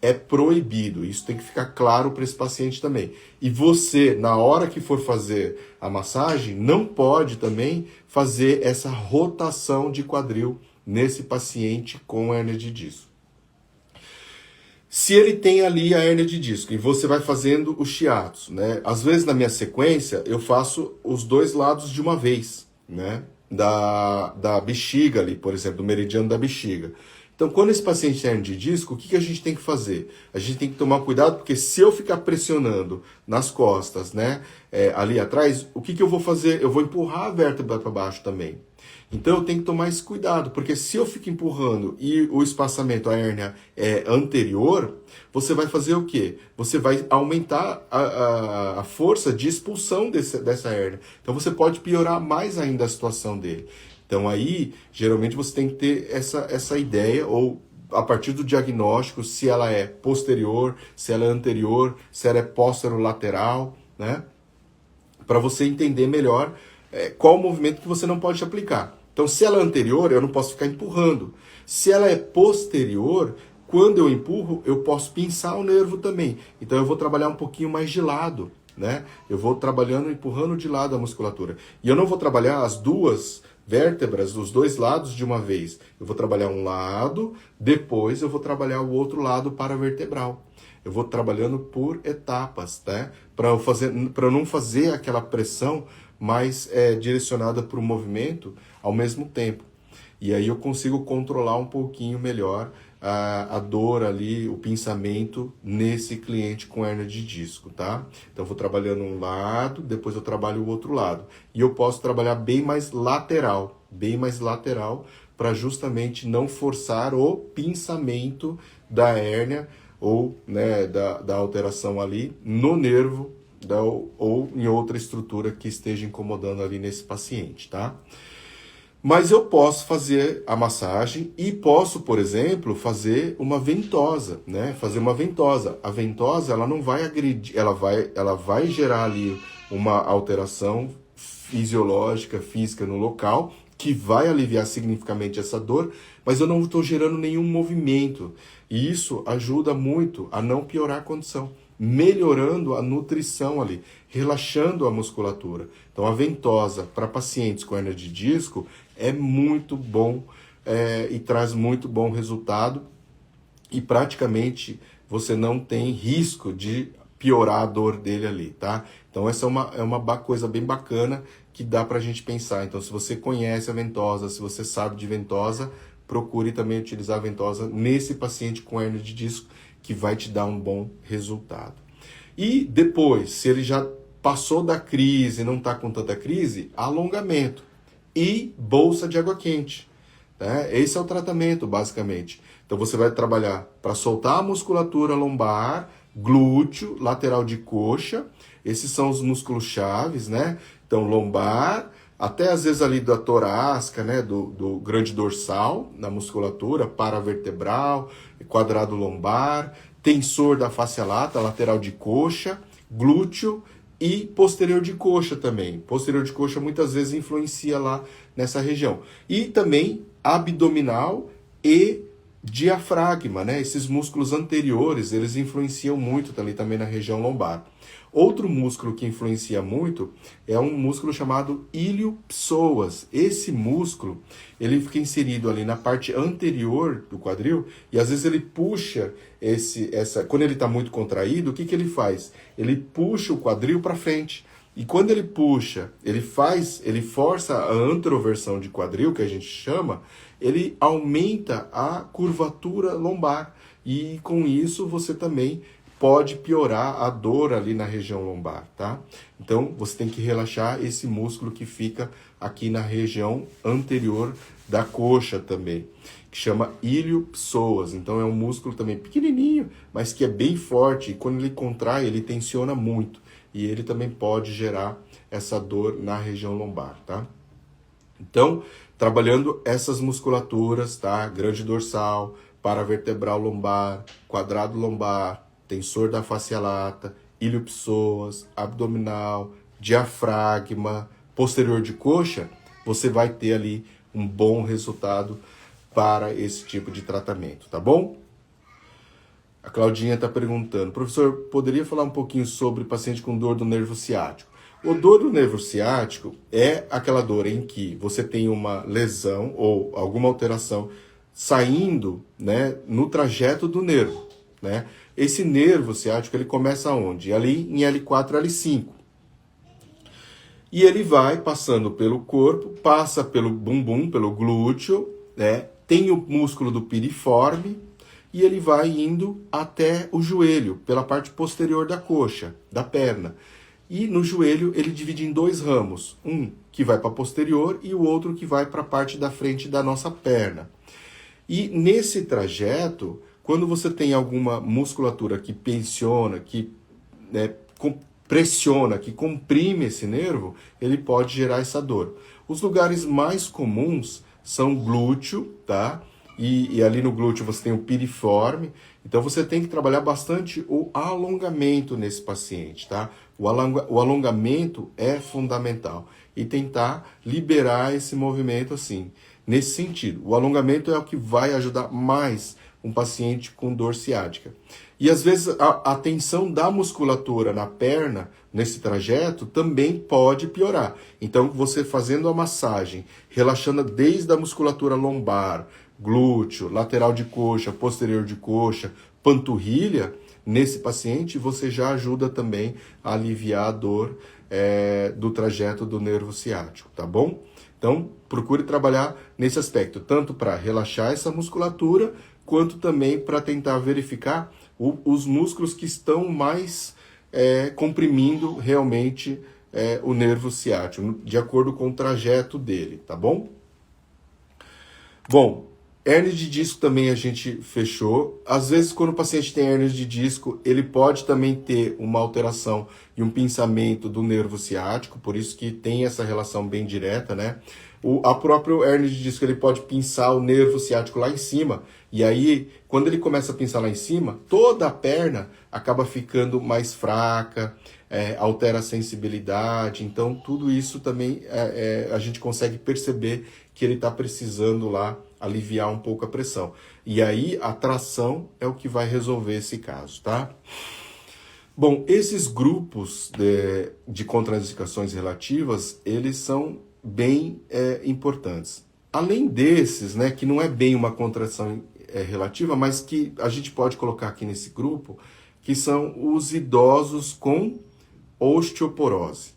é proibido. Isso tem que ficar claro para esse paciente também. E você, na hora que for fazer a massagem, não pode também fazer essa rotação de quadril nesse paciente com hérnia de disco. Se ele tem ali a hérnia de disco e você vai fazendo o shiatsu, né? Às vezes na minha sequência eu faço os dois lados de uma vez, né? Da bexiga ali, por exemplo, do meridiano da bexiga. Então, quando esse paciente tem hérnia de disco, o que a gente tem que fazer? A gente tem que tomar cuidado, porque se eu ficar pressionando nas costas, né, ali atrás, o que eu vou fazer? Eu vou empurrar a vértebra para baixo também. Então, eu tenho que tomar esse cuidado, porque se eu fico empurrando e o espaçamento, a hérnia é anterior, você vai fazer o quê? Você vai aumentar a força de expulsão dessa hérnia. Então, você pode piorar mais ainda a situação dele. Então aí, geralmente você tem que ter essa ideia, ou a partir do diagnóstico, se ela é posterior, se ela é anterior, se ela é posterolateral, né? Para você entender melhor qual o movimento que você não pode aplicar. Então, se ela é anterior, eu não posso ficar empurrando. Se ela é posterior, quando eu empurro, eu posso pinçar o nervo também. Então, eu vou trabalhar um pouquinho mais de lado, né? Eu vou trabalhando, empurrando de lado a musculatura. E eu não vou trabalhar as duas vértebras dos dois lados de uma vez. Eu vou trabalhar um lado, depois eu vou trabalhar o outro lado paravertebral. Eu vou trabalhando por etapas, né? Para não fazer aquela pressão mais direcionada para o movimento ao mesmo tempo. E aí eu consigo controlar um pouquinho melhor a dor ali, o pinçamento nesse cliente com hérnia de disco, tá? Então eu vou trabalhando um lado, depois eu trabalho o outro lado. E eu posso trabalhar bem mais lateral, para justamente não forçar o pinçamento da hérnia ou, né, da alteração ali no nervo ou em outra estrutura que esteja incomodando ali nesse paciente, tá? Mas eu posso fazer a massagem e posso, por exemplo, fazer uma ventosa, né? Fazer uma ventosa. A ventosa, ela não vai agredir, ela vai gerar ali uma alteração fisiológica, física no local, que vai aliviar significativamente essa dor, mas eu não estou gerando nenhum movimento. E isso ajuda muito a não piorar a condição, melhorando a nutrição ali, relaxando a musculatura. Então a ventosa para pacientes com hernia de disco é muito bom e traz muito bom resultado, e praticamente você não tem risco de piorar a dor dele ali, tá? Então essa é uma coisa bem bacana que dá pra gente pensar. Então se você conhece a ventosa, se você sabe de ventosa, procure também utilizar a ventosa nesse paciente com hernia de disco, que vai te dar um bom resultado. E depois, se ele já passou da crise, não está com tanta crise, alongamento e bolsa de água quente. Né? Esse é o tratamento, basicamente. Então você vai trabalhar para soltar a musculatura lombar, glúteo, lateral de coxa. Esses são os músculos chaves, né? Então lombar, até às vezes ali da torácica, né? Do grande dorsal, na musculatura, paravertebral, quadrado lombar, tensor da face lata, lateral de coxa, glúteo e posterior de coxa também. Posterior de coxa muitas vezes influencia lá nessa região. E também abdominal e diafragma, né? Esses músculos anteriores, eles influenciam muito também na região lombar. Outro músculo que influencia muito é um músculo chamado ilio-psoas. Esse músculo, ele fica inserido ali na parte anterior do quadril e às vezes ele puxa quando ele está muito contraído, o que ele faz? Ele puxa o quadril para frente. E quando ele puxa, ele força a anteroversão de quadril, que a gente chama, ele aumenta a curvatura lombar. E com isso você também pode piorar a dor ali na região lombar, tá? Então, você tem que relaxar esse músculo que fica aqui na região anterior da coxa também, que chama ilio-psoas. Então, é um músculo também pequenininho, mas que é bem forte. E quando ele contrai, ele tensiona muito. E ele também pode gerar essa dor na região lombar, tá? Então, trabalhando essas musculaturas, tá? Grande dorsal, paravertebral lombar, quadrado lombar, tensor da face lata, ilio-psoas, abdominal, diafragma, posterior de coxa, você vai ter ali um bom resultado para esse tipo de tratamento, tá bom? A Claudinha está perguntando, professor, poderia falar um pouquinho sobre paciente com dor do nervo ciático? O dor do nervo ciático é aquela dor em que você tem uma lesão ou alguma alteração saindo, né, no trajeto do nervo, né? Esse nervo ciático, ele começa onde? Ali em L4, L5. E ele vai passando pelo corpo, passa pelo bumbum, pelo glúteo, né? Tem o músculo do piriforme e ele vai indo até o joelho, pela parte posterior da coxa, da perna. E no joelho ele divide em dois ramos, um que vai para posterior e o outro que vai para a parte da frente da nossa perna. E nesse trajeto, quando você tem alguma musculatura que tensiona, que pressiona, que comprime esse nervo, ele pode gerar essa dor. Os lugares mais comuns são glúteo, tá? E ali no glúteo você tem o piriforme. Então você tem que trabalhar bastante o alongamento nesse paciente, tá? O alongamento é fundamental. E tentar liberar esse movimento assim, nesse sentido. O alongamento é o que vai ajudar mais um paciente com dor ciática. E às vezes a tensão da musculatura na perna, nesse trajeto, também pode piorar. Então você fazendo a massagem, relaxando desde a musculatura lombar, glúteo, lateral de coxa, posterior de coxa, panturrilha, nesse paciente você já ajuda também a aliviar a dor do trajeto do nervo ciático, tá bom? Então procure trabalhar nesse aspecto, tanto para relaxar essa musculatura, quanto também para tentar verificar os músculos que estão mais comprimindo realmente o nervo ciático, de acordo com o trajeto dele, tá bom? Bom, Hérnia de disco também a gente fechou. Às vezes, quando o paciente tem hérnia de disco, ele pode também ter uma alteração e um pinçamento do nervo ciático, por isso que tem essa relação bem direta, né? A própria hérnia de disco, ele pode pinçar o nervo ciático lá em cima, e aí, quando ele começa a pinçar lá em cima, toda a perna acaba ficando mais fraca, altera a sensibilidade, então tudo isso também a gente consegue perceber que ele está precisando lá aliviar um pouco a pressão. E aí a tração é o que vai resolver esse caso, tá? Bom, esses grupos de contraindicações relativas, eles são bem importantes. Além desses, né, que não é bem uma contração relativa, mas que a gente pode colocar aqui nesse grupo, que são os idosos com osteoporose.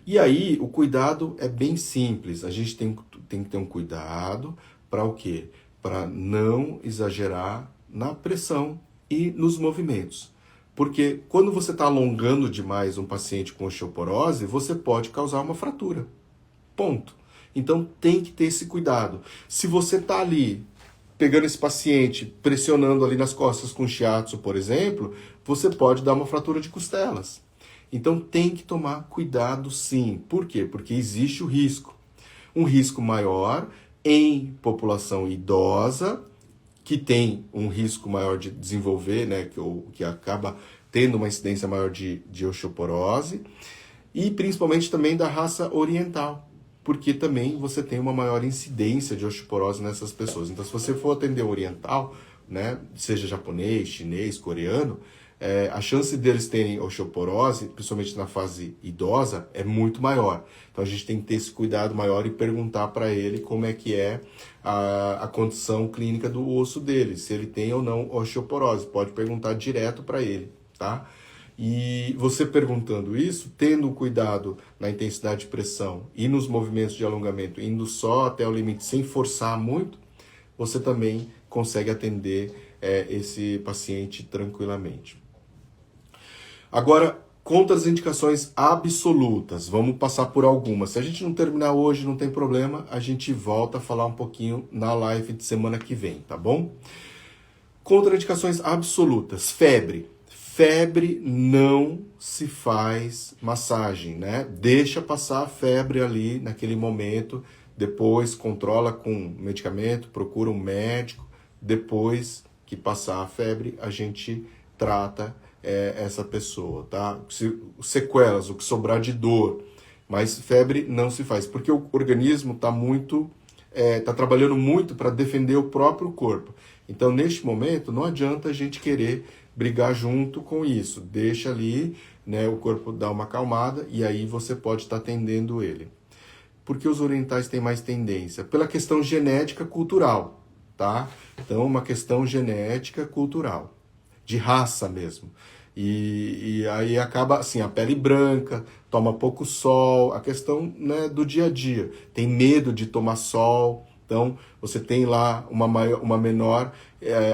E aí, o cuidado é bem simples. A gente tem que ter um cuidado para o quê? Para não exagerar na pressão e nos movimentos. Porque quando você está alongando demais um paciente com osteoporose, você pode causar uma fratura. Ponto. Então tem que ter esse cuidado. Se você está ali pegando esse paciente, pressionando ali nas costas com shiatsu, por exemplo, você pode dar uma fratura de costelas. Então tem que tomar cuidado sim. Por quê? Porque existe o risco. Um risco maior em população idosa, que tem um risco maior de desenvolver, né, que acaba tendo uma incidência maior de osteoporose, e principalmente também da raça oriental, porque também você tem uma maior incidência de osteoporose nessas pessoas. Então, se você for atender oriental, né, seja japonês, chinês, coreano, a chance deles terem osteoporose, principalmente na fase idosa, é muito maior. Então a gente tem que ter esse cuidado maior e perguntar para ele como é que é a condição clínica do osso dele, se ele tem ou não osteoporose. Pode perguntar direto para ele, tá? E você perguntando isso, tendo cuidado na intensidade de pressão e nos movimentos de alongamento, indo só até o limite sem forçar muito, você também consegue atender esse paciente tranquilamente. Agora, contraindicações absolutas. Vamos passar por algumas. Se a gente não terminar hoje, não tem problema. A gente volta a falar um pouquinho na live de semana que vem, tá bom? Contraindicações absolutas. Febre. Febre não se faz massagem, né? Deixa passar a febre ali naquele momento. Depois controla com medicamento, procura um médico. Depois que passar a febre, a gente trata essa pessoa, tá? Sequelas, o que sobrar de dor, mas febre não se faz, porque o organismo tá trabalhando muito para defender o próprio corpo. Então, neste momento, não adianta a gente querer brigar junto com isso. Deixa ali, né, o corpo dar uma acalmada e aí você pode estar atendendo ele. Porque os orientais têm mais tendência? Pela questão genética cultural, tá? Então, uma questão genética cultural, de raça mesmo. E aí acaba assim, a pele branca, toma pouco sol, a questão, né, do dia a dia. Tem medo de tomar sol, então você tem lá uma menor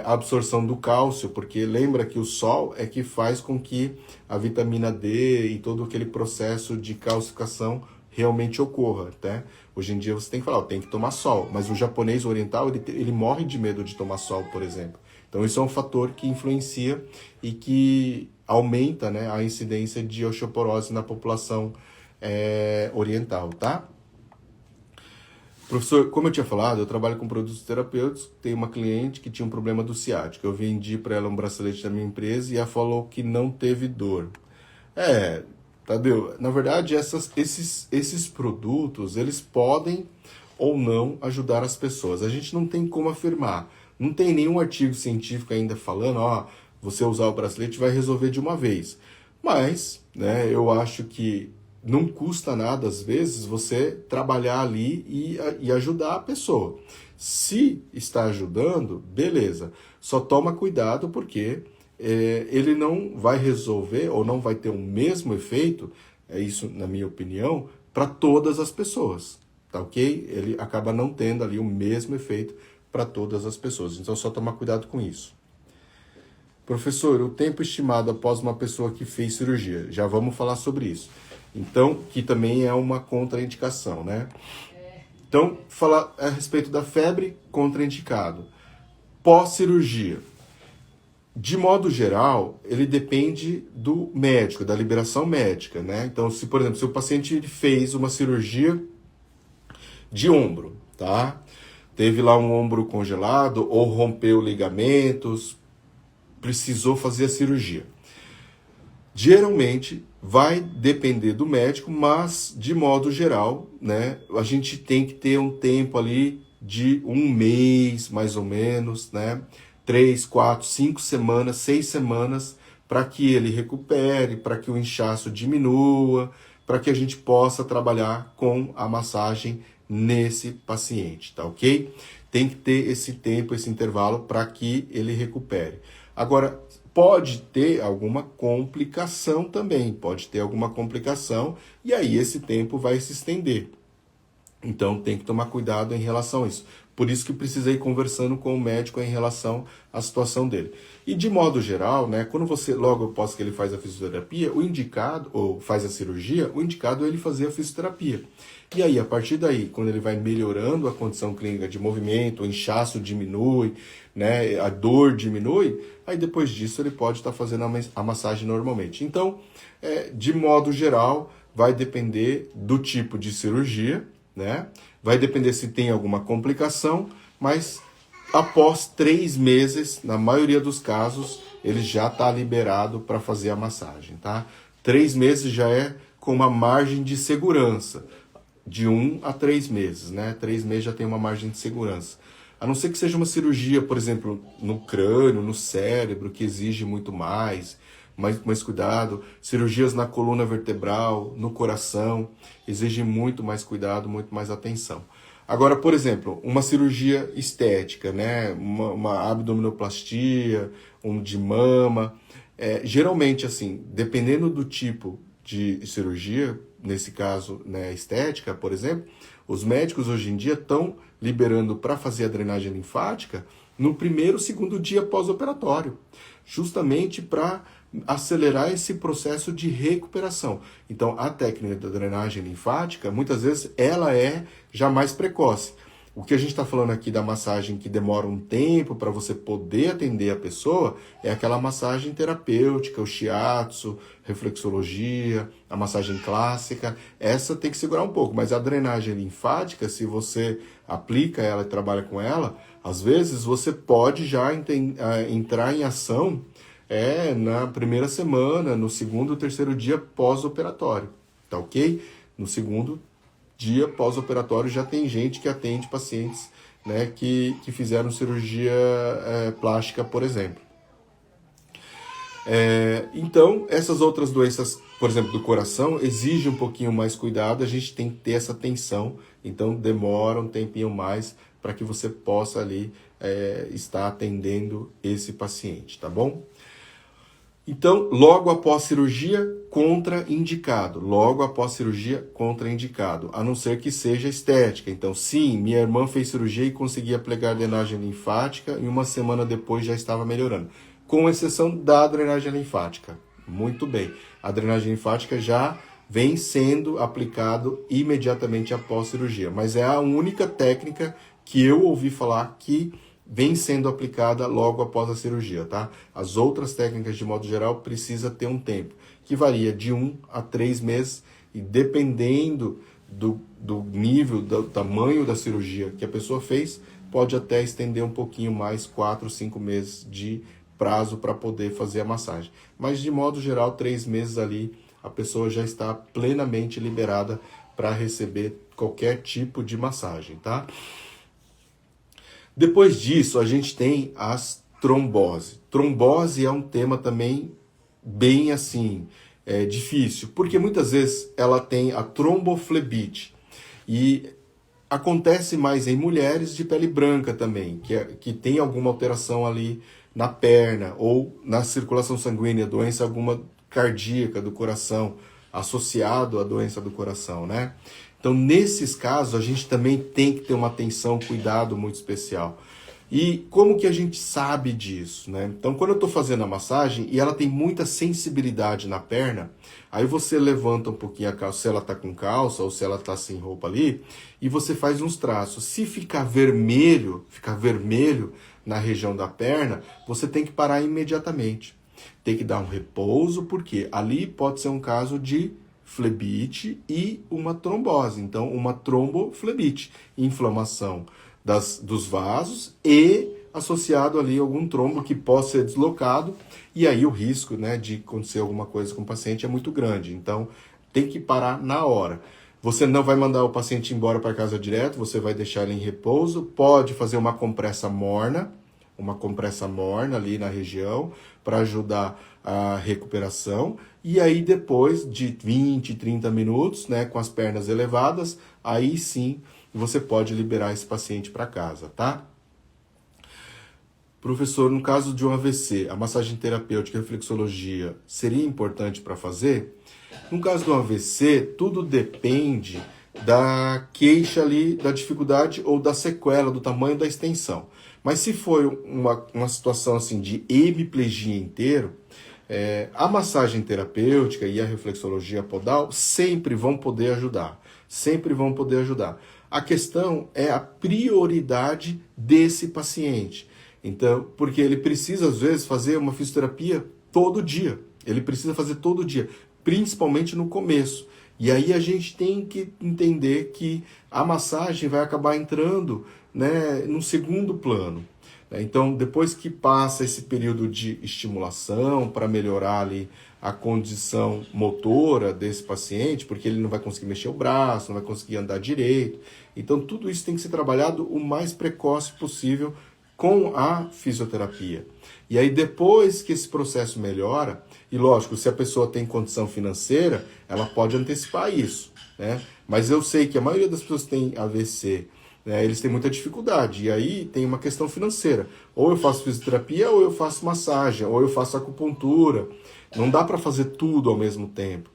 absorção do cálcio, porque lembra que o sol é que faz com que a vitamina D e todo aquele processo de calcificação realmente ocorra, tá? Hoje em dia você tem que falar, tem que tomar sol, mas o japonês oriental, ele morre de medo de tomar sol, por exemplo. Então isso é um fator que influencia e que aumenta, né, a incidência de osteoporose na população oriental, tá? Professor, como eu tinha falado, eu trabalho com produtos terapêuticos, tenho uma cliente que tinha um problema do ciático. Eu vendi para ela um bracelete da minha empresa e ela falou que não teve dor. Tadeu, na verdade, esses produtos, eles podem ou não ajudar as pessoas. A gente não tem como afirmar. Não tem nenhum artigo científico ainda falando, você usar o bracelete vai resolver de uma vez. Mas, né, eu acho que não custa nada, às vezes, você trabalhar ali e ajudar a pessoa. Se está ajudando, beleza. Só toma cuidado porque ele não vai resolver ou não vai ter o mesmo efeito, isso na minha opinião, para todas as pessoas, tá ok? Ele acaba não tendo ali o mesmo efeito para todas as pessoas. Então, só tomar cuidado com isso. Professor, o tempo estimado após uma pessoa que fez cirurgia. Já vamos falar sobre isso. Então, que também é uma contraindicação, né? Então, falar a respeito da febre, contraindicado. Pós-cirurgia. De modo geral, ele depende do médico, da liberação médica, né? Então, se, por exemplo, se o paciente ele fez uma cirurgia de ombro, tá? Teve lá um ombro congelado ou rompeu ligamentos, precisou fazer a cirurgia. Geralmente vai depender do médico, mas de modo geral, né, a gente tem que ter um tempo ali de 1 mês, mais ou menos, né? 3, 4, 5 semanas, 6 semanas, para que ele recupere, para que o inchaço diminua, para que a gente possa trabalhar com a massagem nesse paciente, tá ok? Tem que ter esse tempo, esse intervalo para que ele recupere. Agora, pode ter alguma complicação também, pode ter alguma complicação e aí esse tempo vai se estender. Então tem que tomar cuidado em relação a isso. Por isso que precisei ir conversando com o médico em relação à situação dele. E de modo geral, né, quando você, logo após que ele faz a fisioterapia, o indicado, ou faz a cirurgia, o indicado é ele fazer a fisioterapia. E aí, a partir daí, quando ele vai melhorando a condição clínica de movimento, o inchaço diminui, né, a dor diminui, aí depois disso ele pode estar fazendo a massagem normalmente. Então, de modo geral, vai depender do tipo de cirurgia, né? Vai depender se tem alguma complicação, mas após 3 meses, na maioria dos casos, ele já está liberado para fazer a massagem, tá? 3 meses já é com uma margem de segurança, de 1 a 3 meses, né? 3 meses já tem uma margem de segurança. A não ser que seja uma cirurgia, por exemplo, no crânio, no cérebro, que exige muito mais cuidado. Cirurgias na coluna vertebral, no coração, exigem muito mais cuidado, muito mais atenção. Agora, por exemplo, uma cirurgia estética, né? Uma abdominoplastia, de mama. Geralmente, assim, dependendo do tipo de cirurgia, nesse caso, né, estética, por exemplo, os médicos hoje em dia estão liberando para fazer a drenagem linfática no 1º, 2º dia pós-operatório, justamente para acelerar esse processo de recuperação. Então, a técnica da drenagem linfática, muitas vezes, ela é já mais precoce. O que a gente está falando aqui da massagem que demora um tempo para você poder atender a pessoa é aquela massagem terapêutica, o shiatsu, reflexologia, a massagem clássica. Essa tem que segurar um pouco, mas a drenagem linfática, se você aplica ela e trabalha com ela, às vezes você pode já entrar em ação na 1ª semana, no 2º ou 3º dia pós-operatório, tá ok? No 2º dia pós-operatório já tem gente que atende pacientes, né, que fizeram cirurgia plástica, por exemplo. Então, essas outras doenças, por exemplo, do coração, exigem um pouquinho mais cuidado, a gente tem que ter essa atenção, então demora um tempinho mais para que você possa ali estar atendendo esse paciente, tá bom? Então, logo após cirurgia, contraindicado. Logo após cirurgia, contraindicado. A não ser que seja estética. Então, sim, minha irmã fez cirurgia e conseguia aplicar drenagem linfática e 1 semana depois já estava melhorando. Com exceção da drenagem linfática. Muito bem. A drenagem linfática já vem sendo aplicado imediatamente após cirurgia. Mas é a única técnica que eu ouvi falar que vem sendo aplicada logo após a cirurgia, tá? As outras técnicas, de modo geral, precisa ter um tempo, que varia de 1 a 3 meses, e dependendo do nível, do tamanho da cirurgia que a pessoa fez, pode até estender um pouquinho mais, 4, 5 meses de prazo para poder fazer a massagem. Mas, de modo geral, 3 meses ali, a pessoa já está plenamente liberada para receber qualquer tipo de massagem, tá? Depois disso, a gente tem as trombose. Trombose é um tema também bem assim, difícil, porque muitas vezes ela tem a tromboflebite e acontece mais em mulheres de pele branca também, que tem alguma alteração ali na perna ou na circulação sanguínea, doença alguma cardíaca do coração, associado à doença do coração, né? Então, nesses casos, a gente também tem que ter uma atenção, cuidado muito especial. E como que a gente sabe disso, né? Então, quando eu estou fazendo a massagem e ela tem muita sensibilidade na perna, aí você levanta um pouquinho a calça, se ela tá com calça ou se ela tá sem roupa ali, e você faz uns traços. Se ficar vermelho na região da perna, você tem que parar imediatamente. Tem que dar um repouso, porque ali pode ser um caso de flebite e uma trombose. Então, uma tromboflebite, inflamação dos vasos e associado ali algum trombo que possa ser deslocado, e aí o risco, né, de acontecer alguma coisa com o paciente é muito grande. Então, tem que parar na hora. Você não vai mandar o paciente embora para casa direto, você vai deixar ele em repouso, pode fazer uma compressa morna ali na região para ajudar a recuperação. E aí depois de 20, 30 minutos, né, com as pernas elevadas, aí sim você pode liberar esse paciente para casa, tá? Professor, no caso de um AVC, a massagem terapêutica e reflexologia seria importante para fazer? No caso do AVC, tudo depende da queixa ali, da dificuldade ou da sequela, do tamanho da extensão. Mas se for uma situação assim de hemiplegia inteiro, a massagem terapêutica e a reflexologia podal sempre vão poder ajudar. Sempre vão poder ajudar. A questão é a prioridade desse paciente. Então, porque ele precisa, às vezes, fazer uma fisioterapia todo dia. Ele precisa fazer todo dia, principalmente no começo. E aí a gente tem que entender que a massagem vai acabar entrando, né, no segundo plano. Então, depois que passa esse período de estimulação para melhorar ali a condição motora desse paciente, porque ele não vai conseguir mexer o braço, não vai conseguir andar direito. Então, tudo isso tem que ser trabalhado o mais precoce possível com a fisioterapia. E aí, depois que esse processo melhora, e lógico, se a pessoa tem condição financeira, ela pode antecipar isso, né? Mas eu sei que a maioria das pessoas que tem AVC, né, eles têm muita dificuldade, e aí tem uma questão financeira. Ou eu faço fisioterapia, ou eu faço massagem, ou eu faço acupuntura. Não dá para fazer tudo ao mesmo tempo.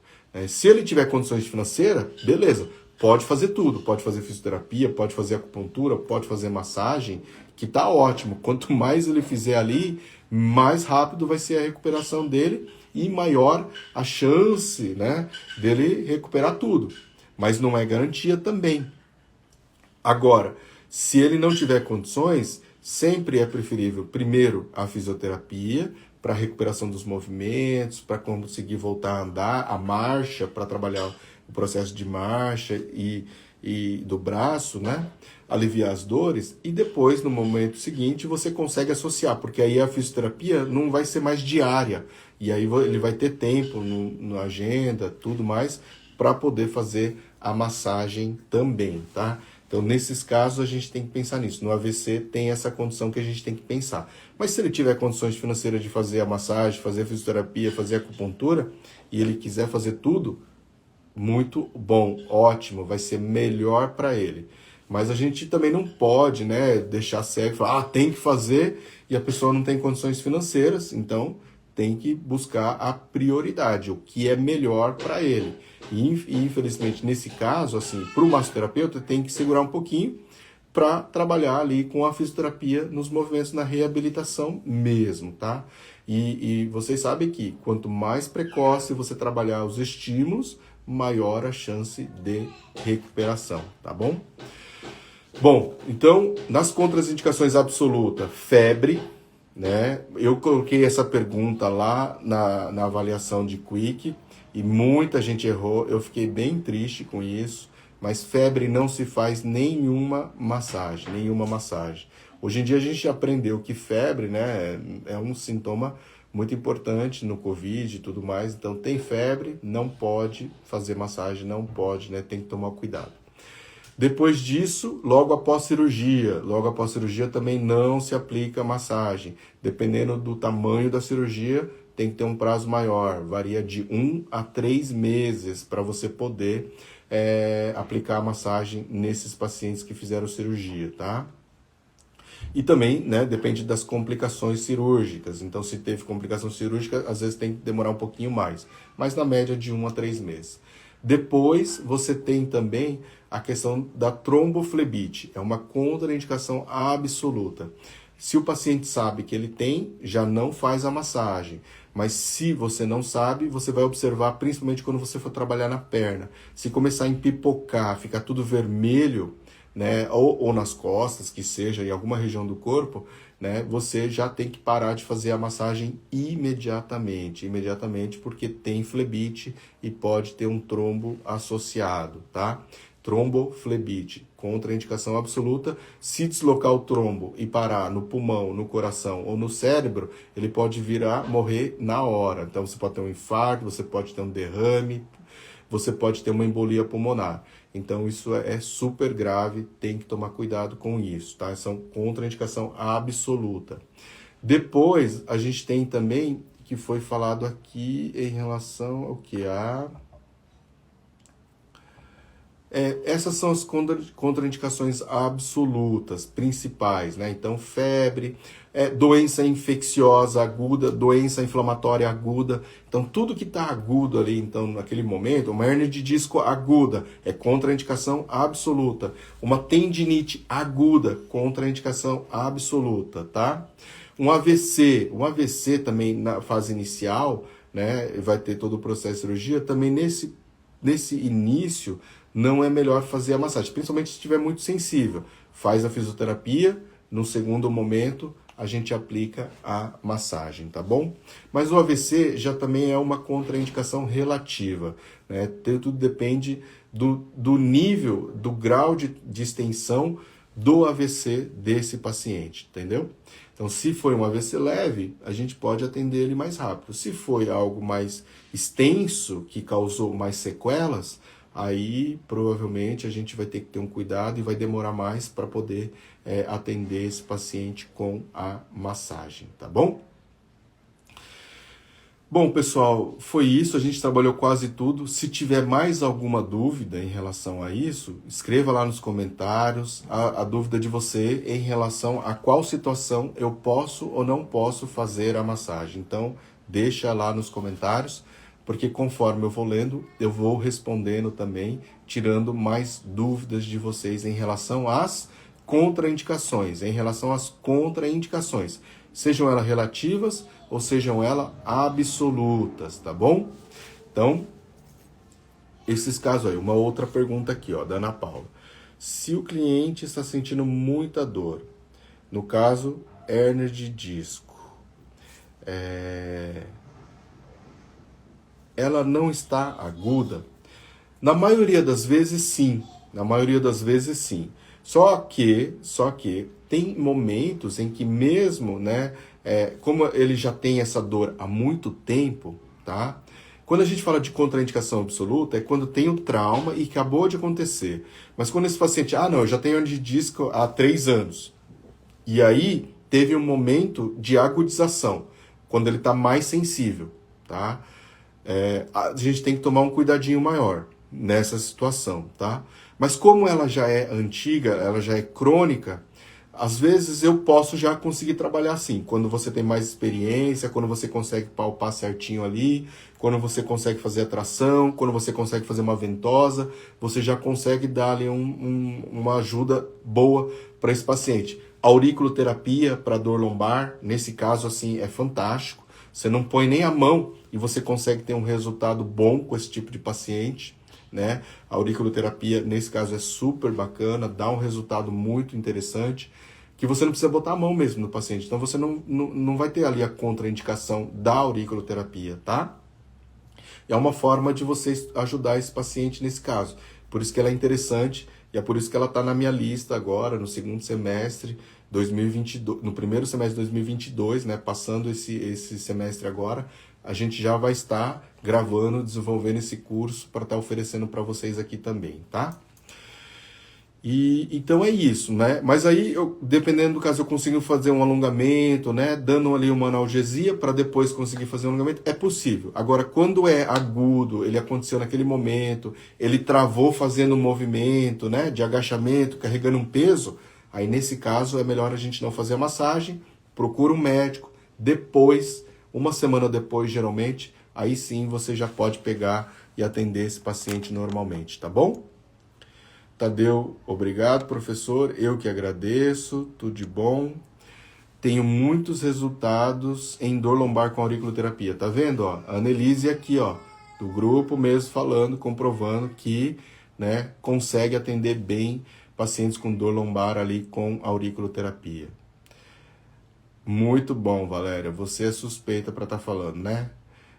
Se ele tiver condições financeiras, beleza, pode fazer tudo. Pode fazer fisioterapia, pode fazer acupuntura, pode fazer massagem, que tá ótimo. Quanto mais ele fizer ali, mais rápido vai ser a recuperação dele e maior a chance, né, dele recuperar tudo. Mas não é garantia também. Agora, se ele não tiver condições, sempre é preferível, primeiro, a fisioterapia, para a recuperação dos movimentos, para conseguir voltar a andar, a marcha, para trabalhar o processo de marcha e do braço, né? Aliviar as dores, e depois, no momento seguinte, você consegue associar, porque aí a fisioterapia não vai ser mais diária, e aí ele vai ter tempo na agenda, tudo mais, para poder fazer a massagem também, tá? Então, nesses casos, a gente tem que pensar nisso. No AVC, tem essa condição que a gente tem que pensar. Mas se ele tiver condições financeiras de fazer a massagem, fazer a fisioterapia, fazer a acupuntura, e ele quiser fazer tudo, muito bom, ótimo, vai ser melhor para ele. Mas a gente também não pode, né, deixar cego e falar, tem que fazer, e a pessoa não tem condições financeiras, então tem que buscar a prioridade, o que é melhor para ele. E infelizmente, nesse caso, assim, para o massoterapeuta, tem que segurar um pouquinho para trabalhar ali com a fisioterapia nos movimentos na reabilitação mesmo, tá? E vocês sabem que quanto mais precoce você trabalhar os estímulos, maior a chance de recuperação, tá bom? Bom, então, nas contraindicações absolutas, febre, né? Eu coloquei essa pergunta lá na avaliação de Quick e muita gente errou, eu fiquei bem triste com isso, mas febre não se faz nenhuma massagem. Hoje em dia a gente aprendeu que febre, né, é um sintoma muito importante no Covid e tudo mais, então tem febre, não pode fazer massagem, não pode, né, tem que tomar cuidado. Depois disso, logo após cirurgia também não se aplica massagem. Dependendo do tamanho da cirurgia, tem que ter um prazo maior, varia de 1 a 3 meses para você poder aplicar a massagem nesses pacientes que fizeram cirurgia, tá? E também, né, depende das complicações cirúrgicas. Então, se teve complicação cirúrgica, às vezes tem que demorar um pouquinho mais. Mas na média de 1 a 3 meses. Depois, você tem também a questão da tromboflebite. É uma contraindicação absoluta. Se o paciente sabe que ele tem, já não faz a massagem. Mas se você não sabe, você vai observar, principalmente quando você for trabalhar na perna. Se começar a empipocar, ficar tudo vermelho, né, ou nas costas, que seja, em alguma região do corpo, né, você já tem que parar de fazer a massagem imediatamente, porque tem flebite e pode ter um trombo associado, tá? Tromboflebite, contraindicação absoluta. Se deslocar o trombo e parar no pulmão, no coração ou no cérebro, ele pode vir a morrer na hora. Então você pode ter um infarto, você pode ter um derrame, você pode ter uma embolia pulmonar. Então isso é super grave, tem que tomar cuidado com isso, tá? São contraindicação absoluta. Depois, a gente tem também, que foi falado aqui em relação ao que? Essas são as contraindicações absolutas, principais, né? Então, febre, doença infecciosa aguda, doença inflamatória aguda. Então, tudo que está agudo ali, então, naquele momento, uma hernia de disco aguda, é contraindicação absoluta. Uma tendinite aguda, contraindicação absoluta, tá? Um AVC também na fase inicial, né? Vai ter todo o processo de cirurgia, também nesse início, não é melhor fazer a massagem, principalmente se estiver muito sensível. Faz a fisioterapia, no segundo momento a gente aplica a massagem, tá bom? Mas o AVC já também é uma contraindicação relativa, né? Tudo depende do nível, do grau de extensão do AVC desse paciente, entendeu? Então, se foi um AVC leve, a gente pode atender ele mais rápido. Se foi algo mais extenso, que causou mais sequelas, aí provavelmente a gente vai ter que ter um cuidado e vai demorar mais para poder atender esse paciente com a massagem, tá bom? Bom, pessoal, foi isso, a gente trabalhou quase tudo. Se tiver mais alguma dúvida em relação a isso, escreva lá nos comentários a dúvida de você em relação a qual situação eu posso ou não posso fazer a massagem. Então, deixa lá nos comentários, porque conforme eu vou lendo, eu vou respondendo também, tirando mais dúvidas de vocês em relação às contraindicações, sejam elas relativas ou sejam elas absolutas, tá bom? Então, esses casos aí. Uma outra pergunta aqui, ó, da Ana Paula. Se o cliente está sentindo muita dor, no caso, hérnia de disco, ela não está aguda? Na maioria das vezes, sim. Só que tem momentos em que mesmo, né, como ele já tem essa dor há muito tempo, tá? Quando a gente fala de contraindicação absoluta, é quando tem o trauma e acabou de acontecer. Mas quando esse paciente, não, eu já tenho hernia de disco há 3 anos. E aí teve um momento de agudização, quando ele está mais sensível, tá? A gente tem que tomar um cuidadinho maior nessa situação, tá? Mas como ela já é antiga, ela já é crônica, às vezes eu posso já conseguir trabalhar assim, quando você tem mais experiência, quando você consegue palpar certinho ali, quando você consegue fazer a tração, quando você consegue fazer uma ventosa, você já consegue dar ali uma ajuda boa para esse paciente. Auriculoterapia para dor lombar, nesse caso assim, é fantástico. Você não põe nem a mão e você consegue ter um resultado bom com esse tipo de paciente, né? A auriculoterapia, nesse caso, é super bacana, dá um resultado muito interessante, que você não precisa botar a mão mesmo no paciente. Então você não vai ter ali a contraindicação da auriculoterapia, tá? É uma forma de você ajudar esse paciente nesse caso. Por isso que ela é interessante e é por isso que ela está na minha lista agora, no segundo semestre 2022, no primeiro semestre de 2022, né? Passando esse semestre agora, a gente já vai estar gravando, desenvolvendo esse curso para estar oferecendo para vocês aqui também, tá? E então é isso, né? Mas aí, dependendo do caso, eu consigo fazer um alongamento, né? Dando ali uma analgesia para depois conseguir fazer um alongamento, é possível. Agora, quando é agudo, ele aconteceu naquele momento, ele travou fazendo um movimento, né? De agachamento, carregando um peso, aí nesse caso é melhor a gente não fazer a massagem, procura um médico, depois, uma semana depois, geralmente, aí sim você já pode pegar e atender esse paciente normalmente, tá bom? Tadeu, obrigado, professor. Eu que agradeço, tudo de bom. tenho muitos resultados em dor lombar com auriculoterapia. Tá vendo, ó? A Annelise aqui, ó, do grupo mesmo falando, comprovando que, né, consegue atender bem pacientes com dor lombar ali com auriculoterapia. Muito bom, Valéria. Você é suspeita para estar falando, né?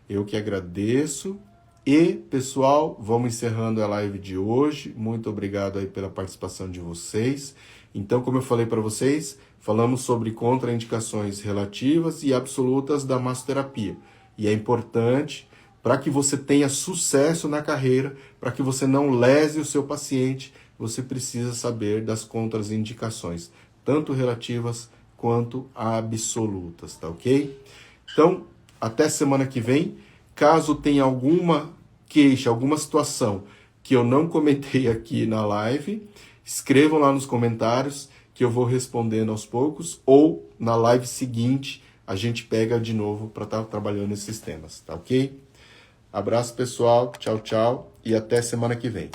Eu que agradeço. E, pessoal, vamos encerrando a live de hoje. Muito obrigado aí pela participação de vocês. Então, como eu falei para vocês, falamos sobre contraindicações relativas e absolutas da massoterapia. E é importante para que você tenha sucesso na carreira, para que você não lese o seu paciente, você precisa saber das contraindicações, tanto relativas quanto absolutas, tá ok? Então, até semana que vem. Caso tenha alguma queixa, alguma situação que eu não comentei aqui na live, escrevam lá nos comentários que eu vou respondendo aos poucos, ou na live seguinte a gente pega de novo para estar trabalhando esses temas, tá ok? Abraço pessoal, tchau, tchau e até semana que vem.